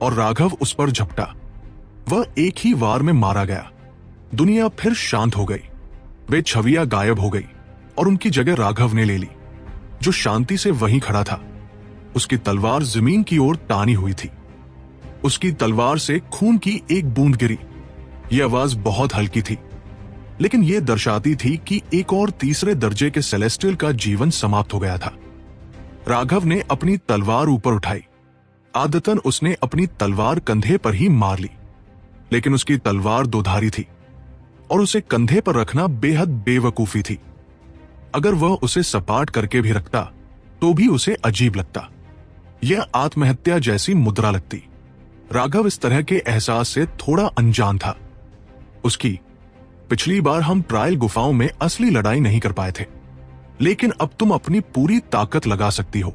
Speaker 1: और राघव उस पर झपटा। वह एक ही वार में मारा गया। दुनिया फिर शांत हो गई। वे छवियां गायब हो गई और उनकी जगह राघव ने ले ली, जो शांति से वहीं खड़ा था। उसकी तलवार जमीन की ओर तानी हुई थी। उसकी तलवार से खून की एक बूंद गिरी। यह आवाज बहुत हल्की थी, लेकिन यह दर्शाती थी कि एक और तीसरे दर्जे के सेलेस्टियल का जीवन समाप्त हो गया था। राघव ने अपनी तलवार ऊपर उठाई। आदतन उसने अपनी तलवार कंधे पर ही मार ली, लेकिन उसकी तलवार दोधारी थी और उसे कंधे पर रखना बेहद बेवकूफी थी। अगर वह उसे सपाट करके भी रखता तो भी उसे अजीब लगता। यह आत्महत्या जैसी मुद्रा लगती। राघव इस तरह के एहसास से थोड़ा अनजान था। उसकी पिछली बार हम ट्रायल गुफाओं में असली लड़ाई नहीं कर पाए थे, लेकिन अब तुम अपनी पूरी ताकत लगा सकती हो।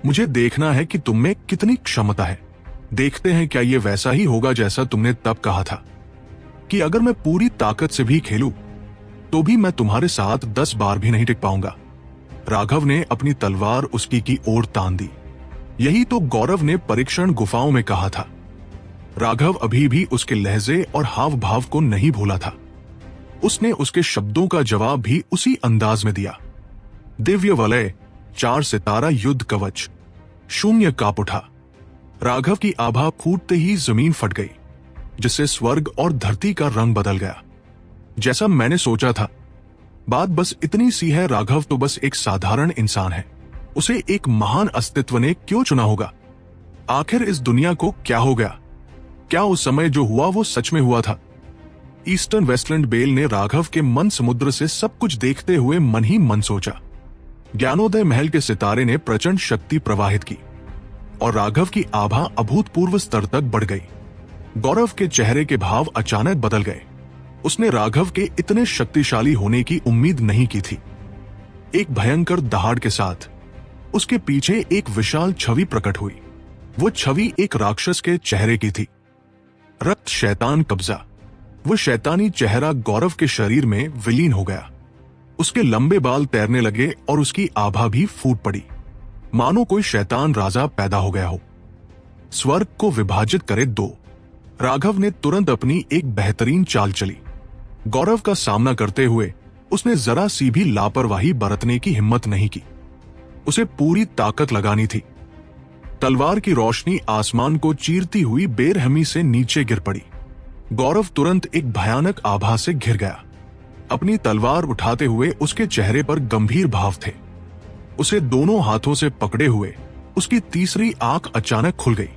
Speaker 1: मुझे देखना है कि तुम में कितनी क्षमता है। देखते हैं क्या ये वैसा ही होगा जैसा तुमने तब कहा था कि अगर मैं पूरी ताकत से भी खेलूं तो भी मैं तुम्हारे साथ 10 बार भी नहीं टिक पाऊंगा। राघव ने अपनी तलवार उसकी की ओर तान दी। यही तो गौरव ने परीक्षण गुफाओं में कहा था। राघव अभी भी उसके लहजे और हाव भाव को नहीं भूला था। उसने उसके शब्दों का जवाब भी उसी अंदाज में दिया। दिव्य वलय, 4 सितारा युद्ध कवच, शून्य कांप उठा। राघव की आभा फूटते ही जमीन फट गई, जिससे स्वर्ग और धरती का रंग बदल गया। जैसा मैंने सोचा था। बात बस इतनी सी है, राघव तो बस एक साधारण इंसान है। उसे एक महान अस्तित्व ने क्यों चुना होगा? आखिर इस दुनिया को क्या हो गया? क्या उस समय जो हुआ वो सच में हुआ था? ईस्टर्न वेस्टलैंड बेल ने राघव के मन समुद्र से सब कुछ देखते हुए मन ही मन सोचा। ज्ञानोदय महल के सितारे ने प्रचंड शक्ति प्रवाहित की और राघव की आभा अभूतपूर्व स्तर तक बढ़ गई। गौरव के चेहरे के भाव अचानक बदल गए। उसने राघव के इतने शक्तिशाली होने की उम्मीद नहीं की थी। एक भयंकर दहाड़ के साथ उसके पीछे एक विशाल छवि प्रकट हुई। वो छवि एक राक्षस के चेहरे की थी। रक्त शैतान कब्जा। वो शैतानी चेहरा गौरव के शरीर में विलीन हो गया। उसके लंबे बाल तैरने लगे और उसकी आभा भी फूट पड़ी, मानो कोई शैतान राजा पैदा हो गया हो। स्वर्ग को विभाजित करे 2। राघव ने तुरंत अपनी एक बेहतरीन चाल चली। गौरव का सामना करते हुए उसने जरा सी भी लापरवाही बरतने की हिम्मत नहीं की। उसे पूरी ताकत लगानी थी। तलवार की रोशनी आसमान को चीरती हुई बेरहमी से नीचे गिर पड़ी। गौरव तुरंत एक भयानक आभा से घिर गया। अपनी तलवार उठाते हुए उसके चेहरे पर गंभीर भाव थे। उसे दोनों हाथों से पकड़े हुए उसकी तीसरी आंख अचानक खुल गई।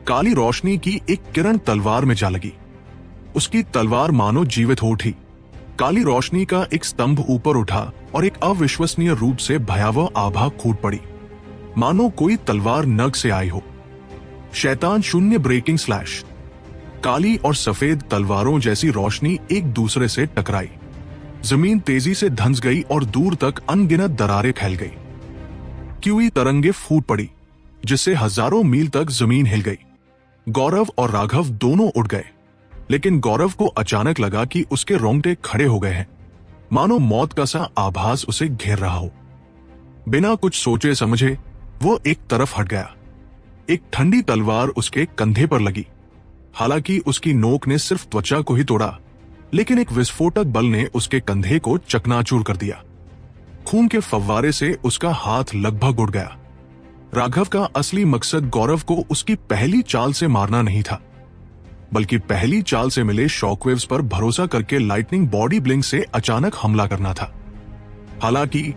Speaker 1: काली रोशनी की एक किरण तलवार में जा लगी। उसकी तलवार मानो जीवित हो उठी। काली रोशनी का एक स्तंभ ऊपर उठा और एक अविश्वसनीय रूप से भयावह आभा फूट पड़ी, मानो कोई तलवार नग से आई हो। शैतान शून्य ब्रेकिंग स्लैश। काली और सफेद तलवारों जैसी रोशनी एक दूसरे से टकराई। जमीन तेजी से धंस गई और दूर तक अनगिनत दरारें फैल गई। क्यूई तरंगे फूट पड़ी, जिससे हजारों मील तक जमीन हिल गई। गौरव और राघव दोनों उड़ गए, लेकिन गौरव को अचानक लगा कि उसके रोंगटे खड़े हो गए हैं, मानो मौत का सा आभास उसे घेर रहा हो। बिना कुछ सोचे समझे वो एक तरफ हट गया। एक ठंडी तलवार उसके कंधे पर लगी। हालांकि उसकी नोक ने सिर्फ त्वचा को ही तोड़ा, लेकिन एक विस्फोटक बल ने उसके कंधे को चकनाचूर कर दिया। खून के फव्वारे से उसका हाथ लगभग उड़ गया। राघव का असली मकसद गौरव को उसकी पहली चाल से मारना नहीं था, बल्कि पहली चाल से मिले शॉकवेव्स पर भरोसा करके लाइटनिंग बॉडी ब्लिंक से अचानक हमला करना था। हालांकि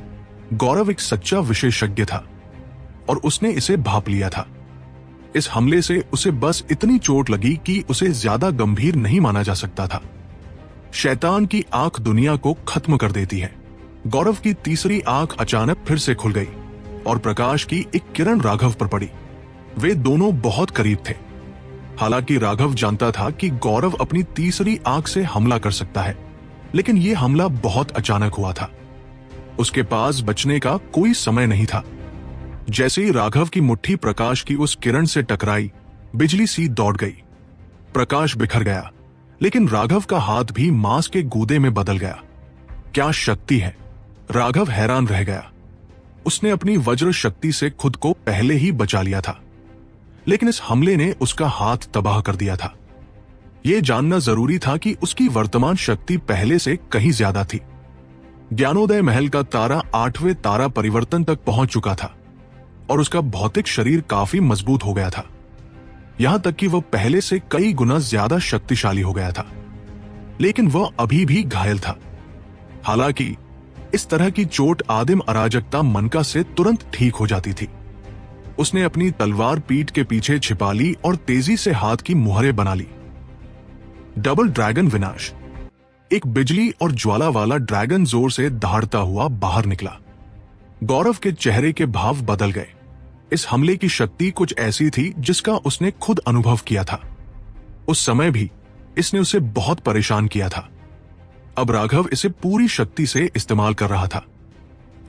Speaker 1: गौरव एक सच्चा विशेषज्ञ था और उसने इसे भांप लिया था। इस हमले से उसे बस इतनी चोट लगी कि उसे ज्यादा गंभीर नहीं माना जा सकता था। शैतान की आंख दुनिया को खत्म कर देती है। गौरव की तीसरी आंख अचानक फिर से खुल गई और प्रकाश की एक किरण राघव पर पड़ी। वे दोनों बहुत करीब थे। हालांकि राघव जानता था कि गौरव अपनी तीसरी आंख से हमला कर सकता है, लेकिन यह हमला बहुत अचानक हुआ था। उसके पास बचने का कोई समय नहीं था। जैसे ही राघव की मुट्ठी प्रकाश की उस किरण से टकराई, बिजली सी दौड़ गई। प्रकाश बिखर गया, लेकिन राघव का हाथ भी मांस के गूदे में बदल गया। क्या शक्ति है! राघव हैरान रह गया। उसने अपनी वज्र शक्ति से खुद को पहले ही बचा लिया था, लेकिन इस हमले ने उसका हाथ तबाह कर दिया था। यह जानना जरूरी था कि उसकी वर्तमान शक्ति पहले से कहीं ज्यादा थी। ज्ञानोदय महल का तारा 8वें तारा परिवर्तन तक पहुंच चुका था और उसका भौतिक शरीर काफी मजबूत हो गया था, यहां तक कि वह पहले से कई गुना ज्यादा शक्तिशाली हो गया था। लेकिन वह अभी भी घायल था। हालांकि इस तरह की चोट आदिम अराजकता मनका से तुरंत ठीक हो जाती थी। उसने अपनी तलवार पीठ के पीछे छिपा ली और तेजी से हाथ की मुहरें बना ली। डबल ड्रैगन विनाश। एक बिजली और ज्वाला वाला ड्रैगन जोर से दहाड़ता हुआ बाहर निकला। गौरव के चेहरे के भाव बदल गए। इस हमले की शक्ति कुछ ऐसी थी जिसका उसने खुद अनुभव किया था। उस समय भी इसने उसे बहुत परेशान किया था। अब राघव इसे पूरी शक्ति से इस्तेमाल कर रहा था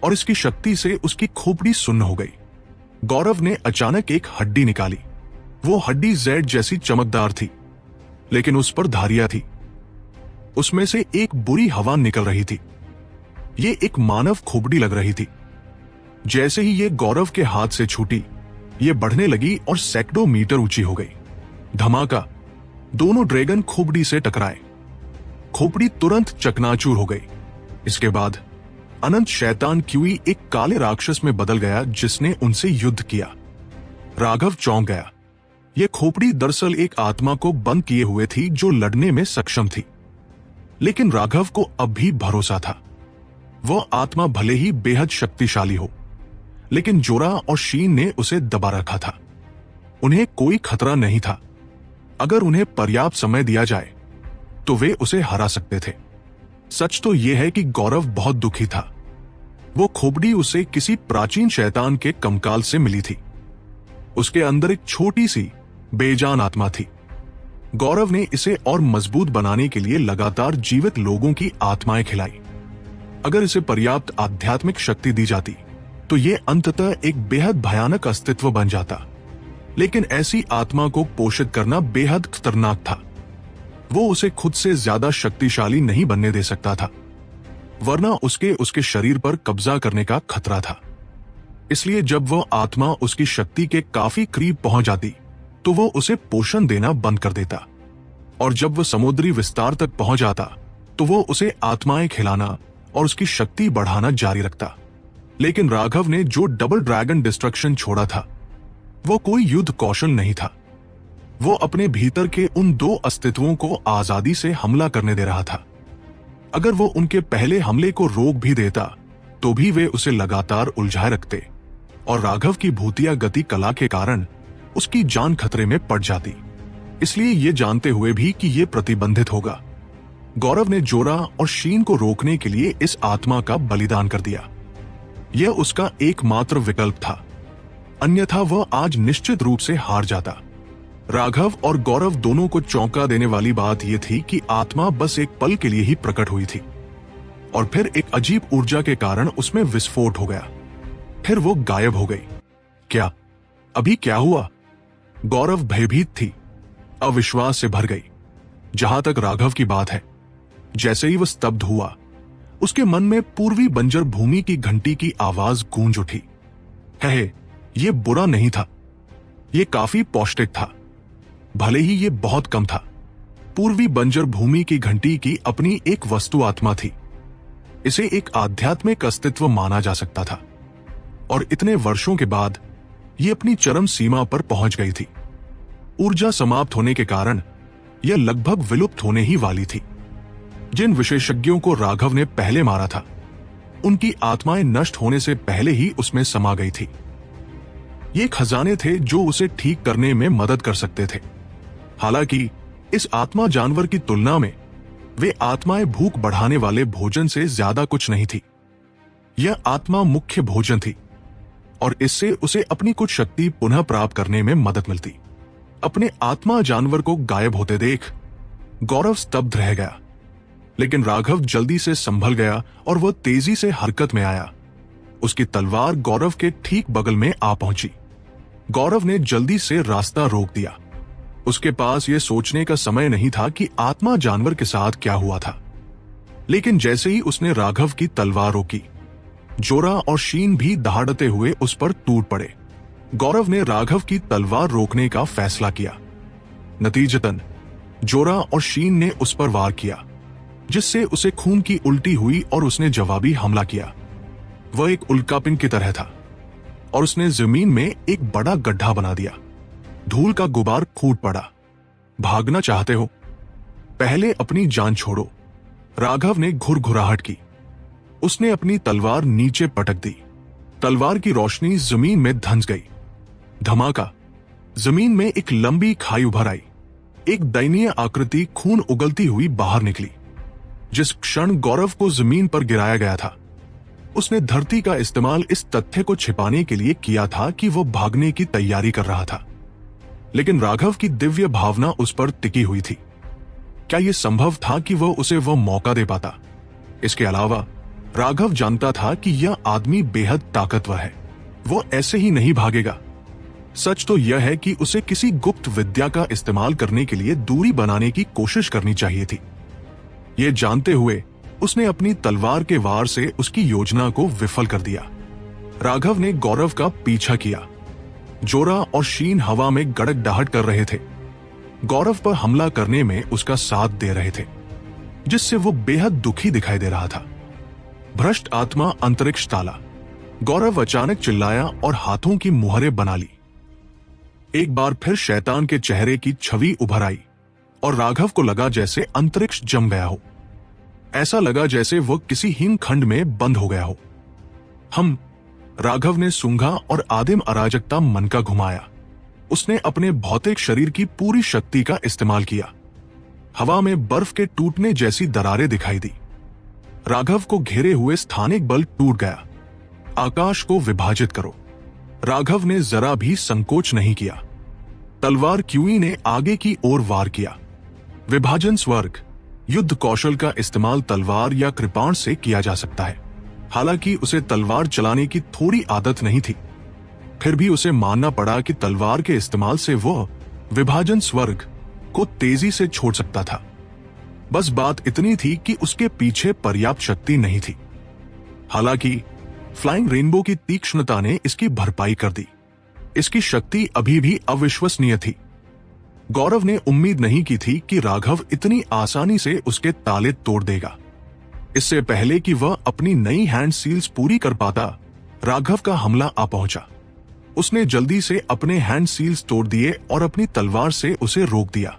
Speaker 1: और इसकी शक्ति से उसकी खोपड़ी सुन्न हो गई। गौरव ने अचानक एक हड्डी निकाली। वो हड्डी जेड जैसी चमकदार थी, लेकिन उस पर धारियां थी। उसमें से एक बुरी हवा निकल रही थी। ये एक मानव खोपड़ी लग रही थी। जैसे ही ये गौरव के हाथ से छूटी, ये बढ़ने लगी और सैकड़ों मीटर ऊंची हो गई। धमाका! दोनों ड्रैगन खोपड़ी से टकराए। खोपड़ी तुरंत चकनाचूर हो गई। इसके बाद अनंत शैतान क्यूई एक काले राक्षस में बदल गया, जिसने उनसे युद्ध किया। राघव चौंक गया। यह खोपड़ी दरअसल एक आत्मा को बंद किए हुए थी जो लड़ने में सक्षम थी। लेकिन राघव को अब भी भरोसा था। वह आत्मा भले ही बेहद शक्तिशाली हो, लेकिन जोरा और शीन ने उसे दबा रखा था। उन्हें कोई खतरा नहीं था। अगर उन्हें पर्याप्त समय दिया जाए तो वे उसे हरा सकते थे। सच तो यह है कि गौरव बहुत दुखी था। वो खोपड़ी उसे किसी प्राचीन शैतान के कंकाल से मिली थी। उसके अंदर एक छोटी सी बेजान आत्मा थी। गौरव ने इसे और मजबूत बनाने के लिए लगातार जीवित लोगों की आत्माएं खिलाई। अगर इसे पर्याप्त आध्यात्मिक शक्ति दी जाती तो यह अंततः एक बेहद भयानक अस्तित्व बन जाता। लेकिन ऐसी आत्मा को पोषित करना बेहद खतरनाक था। वो उसे खुद से ज्यादा शक्तिशाली नहीं बनने दे सकता था, वरना उसके शरीर पर कब्जा करने का खतरा था। इसलिए जब वह आत्मा उसकी शक्ति के काफी करीब पहुंच जाती तो वो उसे पोषण देना बंद कर देता, और जब वह समुद्री विस्तार तक पहुंच जाता तो वो उसे आत्माएं खिलाना और उसकी शक्ति बढ़ाना जारी रखता। लेकिन राघव ने जो डबल ड्रैगन डिस्ट्रक्शन छोड़ा था, वो कोई युद्ध कौशल नहीं था। वो अपने भीतर के उन दो अस्तित्वों को आजादी से हमला करने दे रहा था। अगर वो उनके पहले हमले को रोक भी देता तो भी वे उसे लगातार उलझाए रखते, और राघव की भूतिया गति कला के कारण उसकी जान खतरे में पड़ जाती। इसलिए ये जानते हुए भी कि ये प्रतिबंधित होगा, गौरव ने जोरा और शीन को रोकने के लिए इस आत्मा का बलिदान कर दिया। यह उसका एकमात्र विकल्प था, अन्यथा वह आज निश्चित रूप से हार जाता। राघव और गौरव दोनों को चौंका देने वाली बात यह थी कि आत्मा बस एक पल के लिए ही प्रकट हुई थी, और फिर एक अजीब ऊर्जा के कारण उसमें विस्फोट हो गया। फिर वो गायब हो गई। क्या? अभी क्या हुआ? गौरव भयभीत थी, अविश्वास से भर गई। जहां तक राघव की बात है, जैसे ही वह स्तब्ध हुआ, उसके मन में पूर्वी बंजर भूमि की घंटी की आवाज गूंज उठी। ये बुरा नहीं था, ये काफी पौष्टिक था, भले ही ये बहुत कम था। पूर्वी बंजर भूमि की घंटी की अपनी एक वस्तु आत्मा थी। इसे एक आध्यात्मिक अस्तित्व माना जा सकता था, और इतने वर्षों के बाद ये अपनी चरम सीमा पर पहुंच गई थी। ऊर्जा समाप्त होने के कारण यह लगभग विलुप्त होने ही वाली थी। जिन विशेषज्ञों को राघव ने पहले मारा था, उनकी आत्माएं नष्ट होने से पहले ही उसमें समा गई थी। ये खजाने थे जो उसे ठीक करने में मदद कर सकते थे। हालांकि इस आत्मा जानवर की तुलना में वे आत्माएं भूख बढ़ाने वाले भोजन से ज्यादा कुछ नहीं थी। यह आत्मा मुख्य भोजन थी, और इससे उसे अपनी कुछ शक्ति पुनः प्राप्त करने में मदद मिलती। अपने आत्मा जानवर को गायब होते देख गौरव स्तब्ध रह गया, लेकिन राघव जल्दी से संभल गया और वह तेजी से हरकत में आया। उसकी तलवार गौरव के ठीक बगल में आ पहुंची। गौरव ने जल्दी से रास्ता रोक दिया। उसके पास यह सोचने का समय नहीं था कि आत्मा जानवर के साथ क्या हुआ था। लेकिन जैसे ही उसने राघव की तलवार रोकी, जोरा और शीन भी दहाड़ते हुए उस पर टूट पड़े। गौरव ने राघव की तलवार रोकने का फैसला किया। नतीजतन जोरा और शीन ने उस पर वार किया, जिससे उसे खून की उल्टी हुई और उसने जवाबी हमला किया। वह एक उल्कापिंड की तरह था, और उसने जमीन में एक बड़ा गड्ढा बना दिया। धूल का गुबार फूट पड़ा। भागना चाहते हो? पहले अपनी जान छोड़ो। राघव ने घुरघुराहट की। उसने अपनी तलवार नीचे पटक दी। तलवार की रोशनी जमीन में धंस गई। धमाका! जमीन में एक लंबी खाई उभर आई। एक दयनीय आकृति खून उगलती हुई बाहर निकली। जिस क्षण गौरव को जमीन पर गिराया गया था, उसने धरती का इस्तेमाल इस तथ्य को छिपाने के लिए किया था कि वह भागने की तैयारी कर रहा था। लेकिन राघव की दिव्य भावना उस पर टिकी हुई थी। क्या यह संभव था कि उसे वह मौका दे पाता? इसके अलावा राघव जानता था कि यह आदमी बेहद ताकतवर है। वो ऐसे ही नहीं भागेगा। सच तो यह है कि उसे किसी गुप्त विद्या का इस्तेमाल करने के लिए दूरी बनाने की कोशिश करनी चाहिए थी। ये जानते हुए उसने अपनी तलवार के वार से उसकी योजना को विफल कर दिया। राघव ने गौरव का पीछा किया। जोरा और शीन हवा में गड़गड़ाहट कर रहे थे, गौरव पर हमला करने में उसका साथ दे रहे थे, जिससे वो बेहद दुखी दिखाई दे रहा था। भ्रष्ट आत्मा अंतरिक्ष ताला, गौरव अचानक चिल्लाया और हाथों की मुहरें बना ली। एक बार फिर शैतान के चेहरे की छवि उभर आई और राघव को लगा जैसे अंतरिक्ष जम गया हो। ऐसा लगा जैसे वह किसी हिमखंड में बंद हो गया हो। राघव ने सूंघा और आदिम अराजकता मन का घुमाया। उसने अपने भौतिक शरीर की पूरी शक्ति का इस्तेमाल किया। हवा में बर्फ के टूटने जैसी दरारें दिखाई दी। राघव को घेरे हुए स्थानिक बल टूट गया। आकाश को विभाजित करो। राघव ने जरा भी संकोच नहीं किया। तलवार क्यूई ने आगे की ओर वार किया। विभाजन स्वर्ग। युद्ध कौशल का इस्तेमाल तलवार या कृपाण से किया जा सकता है। हालांकि उसे तलवार चलाने की थोड़ी आदत नहीं थी, फिर भी उसे मानना पड़ा कि तलवार के इस्तेमाल से वह विभाजन स्वर्ग को तेजी से छोड़ सकता था। बस बात इतनी थी कि उसके पीछे पर्याप्त शक्ति नहीं थी। हालांकि फ्लाइंग रेनबो की तीक्ष्णता ने इसकी भरपाई कर दी। इसकी शक्ति अभी भी अविश्वसनीय थी। गौरव ने उम्मीद नहीं की थी कि राघव इतनी आसानी से उसके ताले तोड़ देगा। इससे पहले कि वह अपनी नई हैंड सील्स पूरी कर पाता, राघव का हमला आ पहुंचा। उसने जल्दी से अपने हैंड सील्स तोड़ दिए और अपनी तलवार से उसे रोक दिया।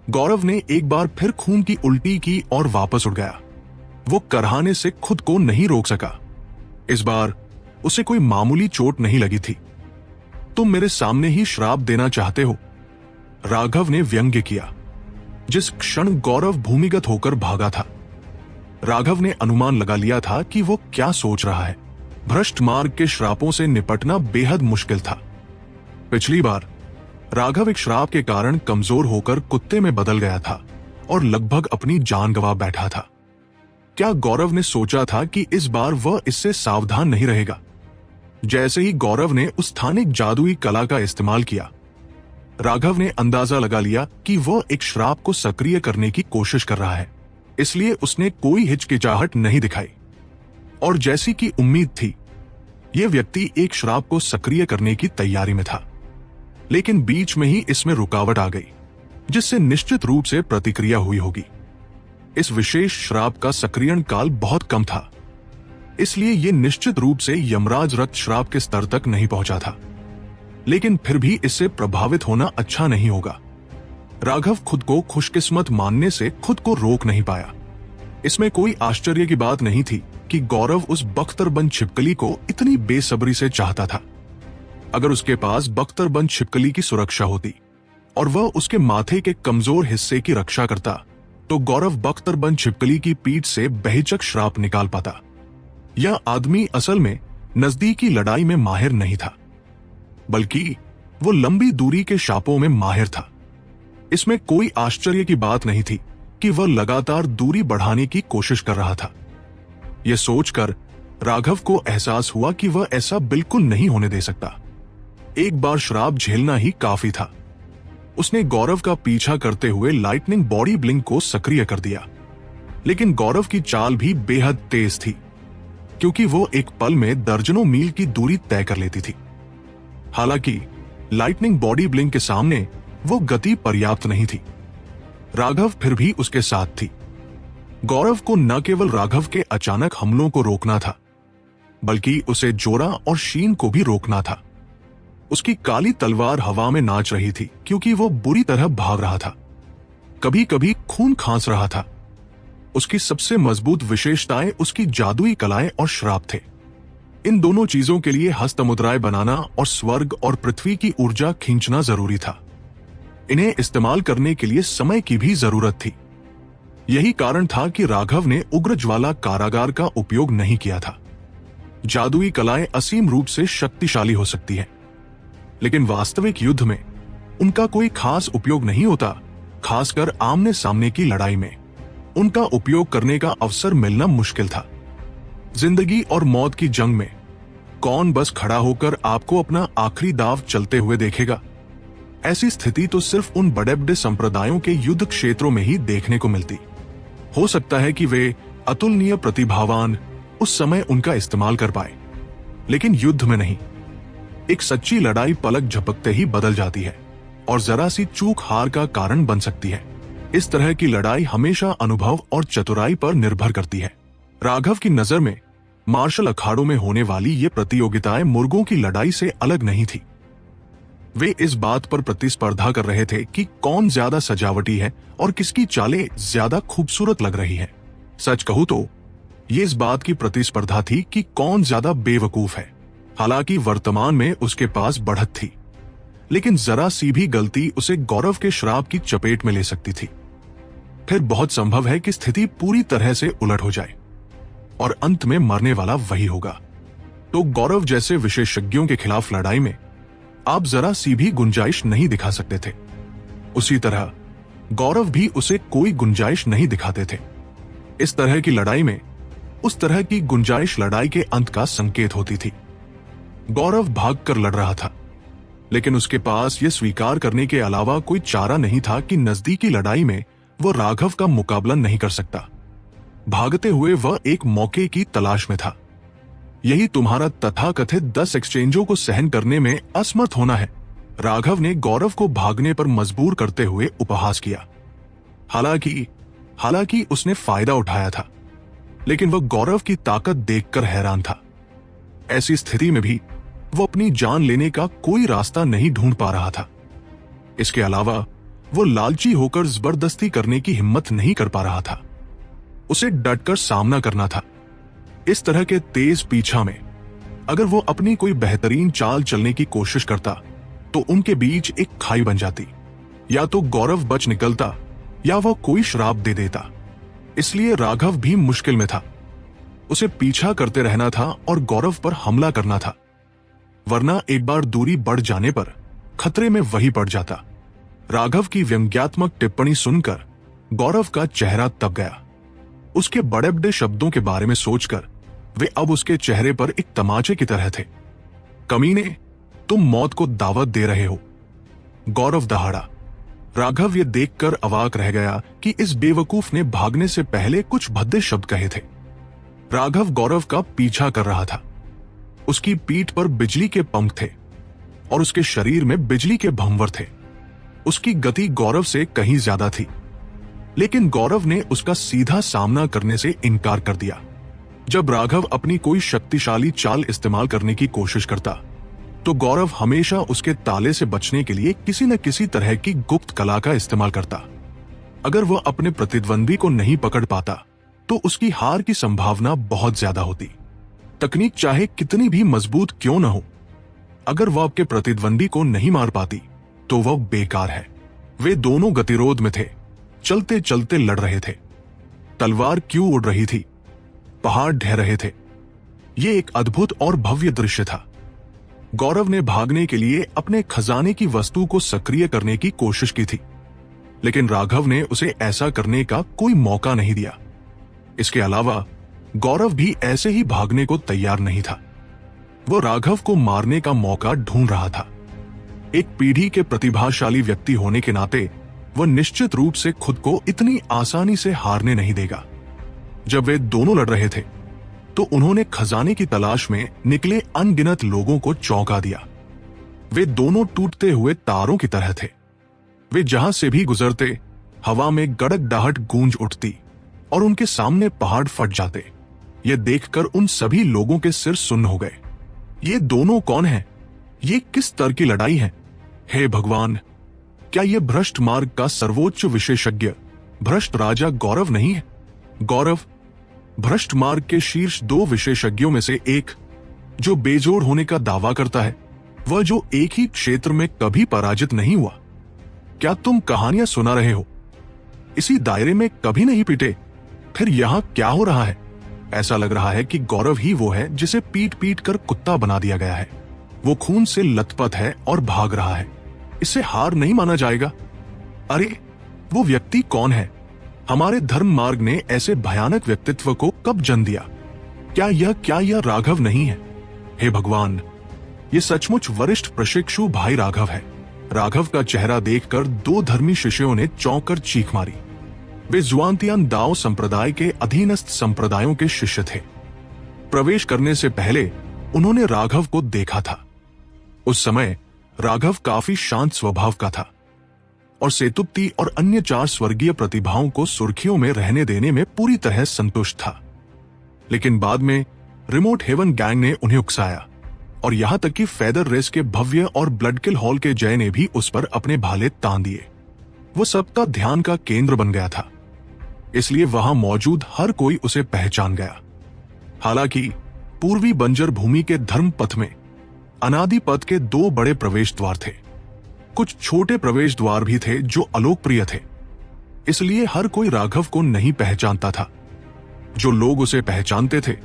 Speaker 1: गौरव ने एक बार फिर खून की उल्टी की और वापस उड़ गया। वो कराहने से खुद को नहीं रोक सका। इस बार उसे कोई मामूली चोट नहीं लगी थी। तुम मेरे सामने ही श्राप देना चाहते हो, राघव ने व्यंग्य किया। जिस क्षण गौरव भूमिगत होकर भागा था, राघव ने अनुमान लगा लिया था कि वो क्या सोच रहा है। भ्रष्ट मार्ग के श्रापों से निपटना बेहद मुश्किल था। पिछली बार राघव एक श्राप के कारण कमजोर होकर कुत्ते में बदल गया था और लगभग अपनी जान गंवा बैठा था। क्या गौरव ने सोचा था कि इस बार वह इससे सावधान नहीं रहेगा? जैसे ही गौरव ने उस स्थानिक जादुई कला का इस्तेमाल किया, राघव ने अंदाजा लगा लिया कि वह एक श्राप को सक्रिय करने की कोशिश कर रहा है। इसलिए उसने कोई हिचकिचाहट नहीं दिखाई और जैसी कि उम्मीद थी, यह व्यक्ति एक श्राप को सक्रिय करने की तैयारी में था। लेकिन बीच में ही इसमें रुकावट आ गई, जिससे निश्चित रूप से प्रतिक्रिया हुई होगी। इस विशेष श्राप का सक्रियण काल बहुत कम था, इसलिए यह निश्चित रूप से यमराज रक्त श्राप के स्तर तक नहीं पहुंचा था। लेकिन फिर भी इससे प्रभावित होना अच्छा नहीं होगा। राघव खुद को खुशकिस्मत मानने से खुद को रोक नहीं पाया। इसमें कोई आश्चर्य की बात नहीं थी कि गौरव उस बख्तरबंद छिपकली को इतनी बेसब्री से चाहता था। अगर उसके पास बख्तरबंद छिपकली की सुरक्षा होती और वह उसके माथे के कमजोर हिस्से की रक्षा करता, तो गौरव बख्तरबंद छिपकली की पीठ से बेहिचक श्राप निकाल पाता। यह आदमी असल में नजदीकी लड़ाई में माहिर नहीं था, बल्कि वो लंबी दूरी के शापों में माहिर था। इसमें कोई आश्चर्य की बात नहीं थी कि वह लगातार दूरी बढ़ाने की कोशिश कर रहा था। यह सोचकर राघव को एहसास हुआ कि वह ऐसा बिल्कुल नहीं होने दे सकता। एक बार श्राप झेलना ही काफी था। उसने गौरव का पीछा करते हुए लाइटनिंग बॉडी ब्लिंक को सक्रिय कर दिया। लेकिन गौरव की चाल भी बेहद तेज थी, क्योंकि वो एक पल में दर्जनों मील की दूरी तय कर लेती थी। हालांकि लाइटनिंग बॉडी ब्लिंक के सामने वो गति पर्याप्त नहीं थी। राघव फिर भी उसके साथ थी। गौरव को न केवल राघव के अचानक हमलों को रोकना था, बल्कि उसे जोरा और शीन को भी रोकना था। उसकी काली तलवार हवा में नाच रही थी, क्योंकि वो बुरी तरह भाग रहा था, कभी कभी खून खांस रहा था। उसकी सबसे मजबूत विशेषताएं उसकी जादुई कलाएं और श्राप थे। इन दोनों चीजों के लिए हस्तमुद्राएं बनाना और स्वर्ग और पृथ्वी की ऊर्जा खींचना जरूरी था। इन्हें इस्तेमाल करने के लिए समय की भी जरूरत थी। यही कारण था कि राघव ने उग्र ज्वाला कारागार का उपयोग नहीं किया था। जादुई कलाएं असीम रूप से शक्तिशाली हो सकती हैं, लेकिन वास्तविक युद्ध में उनका कोई खास उपयोग नहीं होता। खासकर आमने सामने की लड़ाई में उनका उपयोग करने का अवसर मिलना मुश्किल था। जिंदगी और मौत की जंग में कौन बस खड़ा होकर आपको अपना आखिरी दाव चलते हुए देखेगा। ऐसी स्थिति तो सिर्फ उन बड़े बड़े संप्रदायों के युद्ध क्षेत्रों में ही देखने को मिलती। हो सकता है कि वे अतुलनीय प्रतिभावान उस समय उनका इस्तेमाल कर पाए, लेकिन युद्ध में नहीं। एक सच्ची लड़ाई पलक झपकते ही बदल जाती है और जरा सी चूक हार का कारण बन सकती है। इस तरह की लड़ाई हमेशा अनुभव और चतुराई पर निर्भर करती है। राघव की नजर में मार्शल अखाड़ों में होने वाली ये प्रतियोगिताएं मुर्गों की लड़ाई से अलग नहीं थी। वे इस बात पर प्रतिस्पर्धा कर रहे थे कि कौन ज्यादा सजावटी है और किसकी चालें ज्यादा खूबसूरत लग रही है। सच कहूं तो ये इस बात की प्रतिस्पर्धा थी कि कौन ज्यादा बेवकूफ है। हालांकि वर्तमान में उसके पास बढ़त थी, लेकिन जरा सी भी गलती उसे गौरव के श्राप की चपेट में ले सकती थी। फिर बहुत संभव है कि स्थिति पूरी तरह से उलट हो जाए और अंत में मरने वाला वही होगा। तो गौरव जैसे विशेषज्ञों के खिलाफ लड़ाई में आप जरा सी भी गुंजाइश नहीं दिखा सकते थे। उसी तरह गौरव भी उसे कोई गुंजाइश नहीं दिखाते थे। इस तरह की लड़ाई में उस तरह की गुंजाइश लड़ाई के अंत का संकेत होती थी। गौरव भागकर लड़ रहा था, लेकिन उसके पास यह स्वीकार करने के अलावा कोई चारा नहीं था कि नजदीकी लड़ाई में वह राघव का मुकाबला नहीं कर सकता। भागते हुए वह एक मौके की तलाश में था। यही तुम्हारा तथाकथित 10 एक्सचेंजों को सहन करने में असमर्थ होना है, राघव ने गौरव को भागने पर मजबूर करते हुए उपहास किया। हालांकि उसने फायदा उठाया था, लेकिन वह गौरव की ताकत देखकर हैरान था। ऐसी स्थिति में भी वो अपनी जान लेने का कोई रास्ता नहीं ढूंढ पा रहा था। इसके अलावा वो लालची होकर जबरदस्ती करने की हिम्मत नहीं कर पा रहा था। उसे डटकर सामना करना था। इस तरह के तेज पीछा में अगर वो अपनी कोई बेहतरीन चाल चलने की कोशिश करता तो उनके बीच एक खाई बन जाती। या तो गौरव बच निकलता या वह कोई श्राप दे देता। इसलिए राघव भी मुश्किल में था। उसे पीछा करते रहना था और गौरव पर हमला करना था, वरना एक बार दूरी बढ़ जाने पर खतरे में वही पड़ जाता। राघव की व्यंग्यात्मक टिप्पणी सुनकर गौरव का चेहरा तप गया। उसके बड़े बड़े शब्दों के बारे में सोचकर वे अब उसके चेहरे पर एक तमाचे की तरह थे। कमीने, तुम मौत को दावत दे रहे हो। गौरव दहाड़ा। राघव ये देखकर अवाक रह गया कि इस बेवकूफ ने भागने से पहले कुछ भद्दे शब्द कहे थे। राघव गौरव का पीछा कर रहा था। उसकी पीठ पर बिजली के पंख थे और उसके शरीर में बिजली के भंवर थे। उसकी गति गौरव से कहीं ज्यादा थी, लेकिन गौरव ने उसका सीधा सामना करने से इनकार कर दिया। जब राघव अपनी कोई शक्तिशाली चाल इस्तेमाल करने की कोशिश करता तो गौरव हमेशा उसके ताले से बचने के लिए किसी न किसी तरह की गुप्त कला का इस्तेमाल करता। अगर वह अपने प्रतिद्वंदी को नहीं पकड़ पाता तो उसकी हार की संभावना बहुत ज्यादा होती। तकनीक चाहे कितनी भी मजबूत क्यों न हो, अगर वह आपके प्रतिद्वंदी को नहीं मार पाती तो वह बेकार है। वे दोनों गतिरोध में थे, चलते चलते लड़ रहे थे। तलवार क्यों उड़ रही थी, पहाड़ ढह रहे थे। यह एक अद्भुत और भव्य दृश्य था। गौरव ने भागने के लिए अपने खजाने की वस्तु को सक्रिय करने की कोशिश की थी, लेकिन राघव ने उसे ऐसा करने का कोई मौका नहीं दिया। इसके अलावा गौरव भी ऐसे ही भागने को तैयार नहीं था। वो राघव को मारने का मौका ढूंढ रहा था। एक पीढ़ी के प्रतिभाशाली व्यक्ति होने के नाते वह निश्चित रूप से खुद को इतनी आसानी से हारने नहीं देगा। जब वे दोनों लड़ रहे थे तो उन्होंने खजाने की तलाश में निकले अनगिनत लोगों को चौंका दिया। वे दोनों टूटते हुए तारों की तरह थे। वे जहां से भी गुजरते हवा में गड़गड़ाहट गूंज उठती और उनके सामने पहाड़ फट जाते। यह देखकर उन सभी लोगों के सिर सुन्न हो गए। ये दोनों कौन हैं? ये किस स्तर की लड़ाई है? हे भगवान, क्या यह भ्रष्ट मार्ग का सर्वोच्च विशेषज्ञ भ्रष्ट राजा गौरव नहीं है? गौरव भ्रष्ट मार्ग के शीर्ष 2 विशेषज्ञों में से एक, जो बेजोड़ होने का दावा करता है, वह जो एक ही क्षेत्र में कभी पराजित नहीं हुआ। क्या तुम कहानियां सुना रहे हो? इसी दायरे में कभी नहीं पिटे, फिर यहां क्या हो रहा है? ऐसा लग रहा है कि गौरव ही वो है जिसे पीट पीट कर कुत्ता बना दिया गया है। वो खून से लथपथ है और भाग रहा है। इसे हार नहीं माना जाएगा। अरे, वो व्यक्ति कौन है? हमारे धर्म मार्ग ने ऐसे भयानक व्यक्तित्व को कब जन्म दिया? क्या यह राघव नहीं है? हे भगवान, ये सचमुच वरिष्ठ प्रशिक्षु भाई राघव है। राघव का चेहरा देखकर दो धर्मी शिष्यों ने चौंक कर चीख मारी। वे जुआनतियान दाओ संप्रदाय के अधीनस्थ संप्रदायों के शिष्य थे। प्रवेश करने से पहले उन्होंने राघव को देखा था। उस समय राघव काफी शांत स्वभाव का था और सेतुप्ती और अन्य 4 स्वर्गीय प्रतिभाओं को सुर्खियों में रहने देने में पूरी तरह संतुष्ट था। लेकिन बाद में रिमोट हेवन गैंग ने उन्हें उकसाया और यहां तक कि फेदर रेस के भव्य और ब्लडकिल हॉल के जय ने भी उस पर अपने भाले तान दिए। वो सबका ध्यान का केंद्र बन गया था, इसलिए वहां मौजूद हर कोई उसे पहचान गया। हालांकि पूर्वी बंजर भूमि के धर्म पथ में अनादि पथ के 2 बड़े प्रवेश द्वार थे। कुछ छोटे प्रवेश द्वार भी थे जो अलोकप्रिय थे, इसलिए हर कोई राघव को नहीं पहचानता था। जो लोग उसे पहचानते थे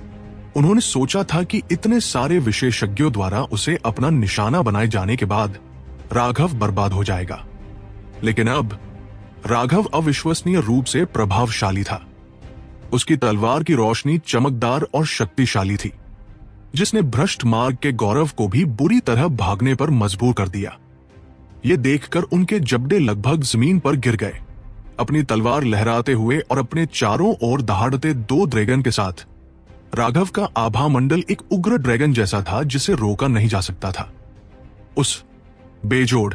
Speaker 1: उन्होंने सोचा था कि इतने सारे विशेषज्ञों द्वारा उसे अपना निशाना बनाए जाने के बाद राघव बर्बाद हो जाएगा। लेकिन अब राघव अविश्वसनीय रूप से प्रभावशाली था। उसकी तलवार की रोशनी चमकदार और शक्तिशाली थी, जिसने भ्रष्ट मार्ग के गौरव को भी बुरी तरह भागने पर मजबूर कर दिया। ये देखकर उनके जबड़े लगभग जमीन पर गिर गए। अपनी तलवार लहराते हुए और अपने चारों ओर दहाड़ते 2 ड्रैगन के साथ राघव का आभा मंडल एक उग्र ड्रैगन जैसा था जिसे रोका नहीं जा सकता था। उस बेजोड़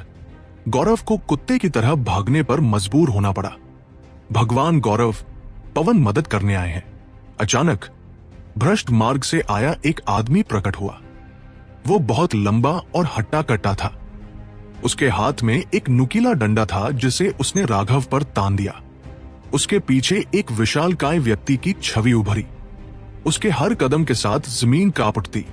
Speaker 1: गौरव को कुत्ते की तरह भागने पर मजबूर होना पड़ा। भगवान गौरव पवन मदद करने आए हैं। अचानक भ्रष्ट मार्ग से आया एक आदमी प्रकट हुआ। वो बहुत लंबा और हट्टा कट्टा था। उसके हाथ में एक नुकीला डंडा था जिसे उसने राघव पर तान दिया। उसके पीछे एक विशालकाय व्यक्ति की छवि उभरी। उसके हर कदम के साथ जमीन कांप उठती।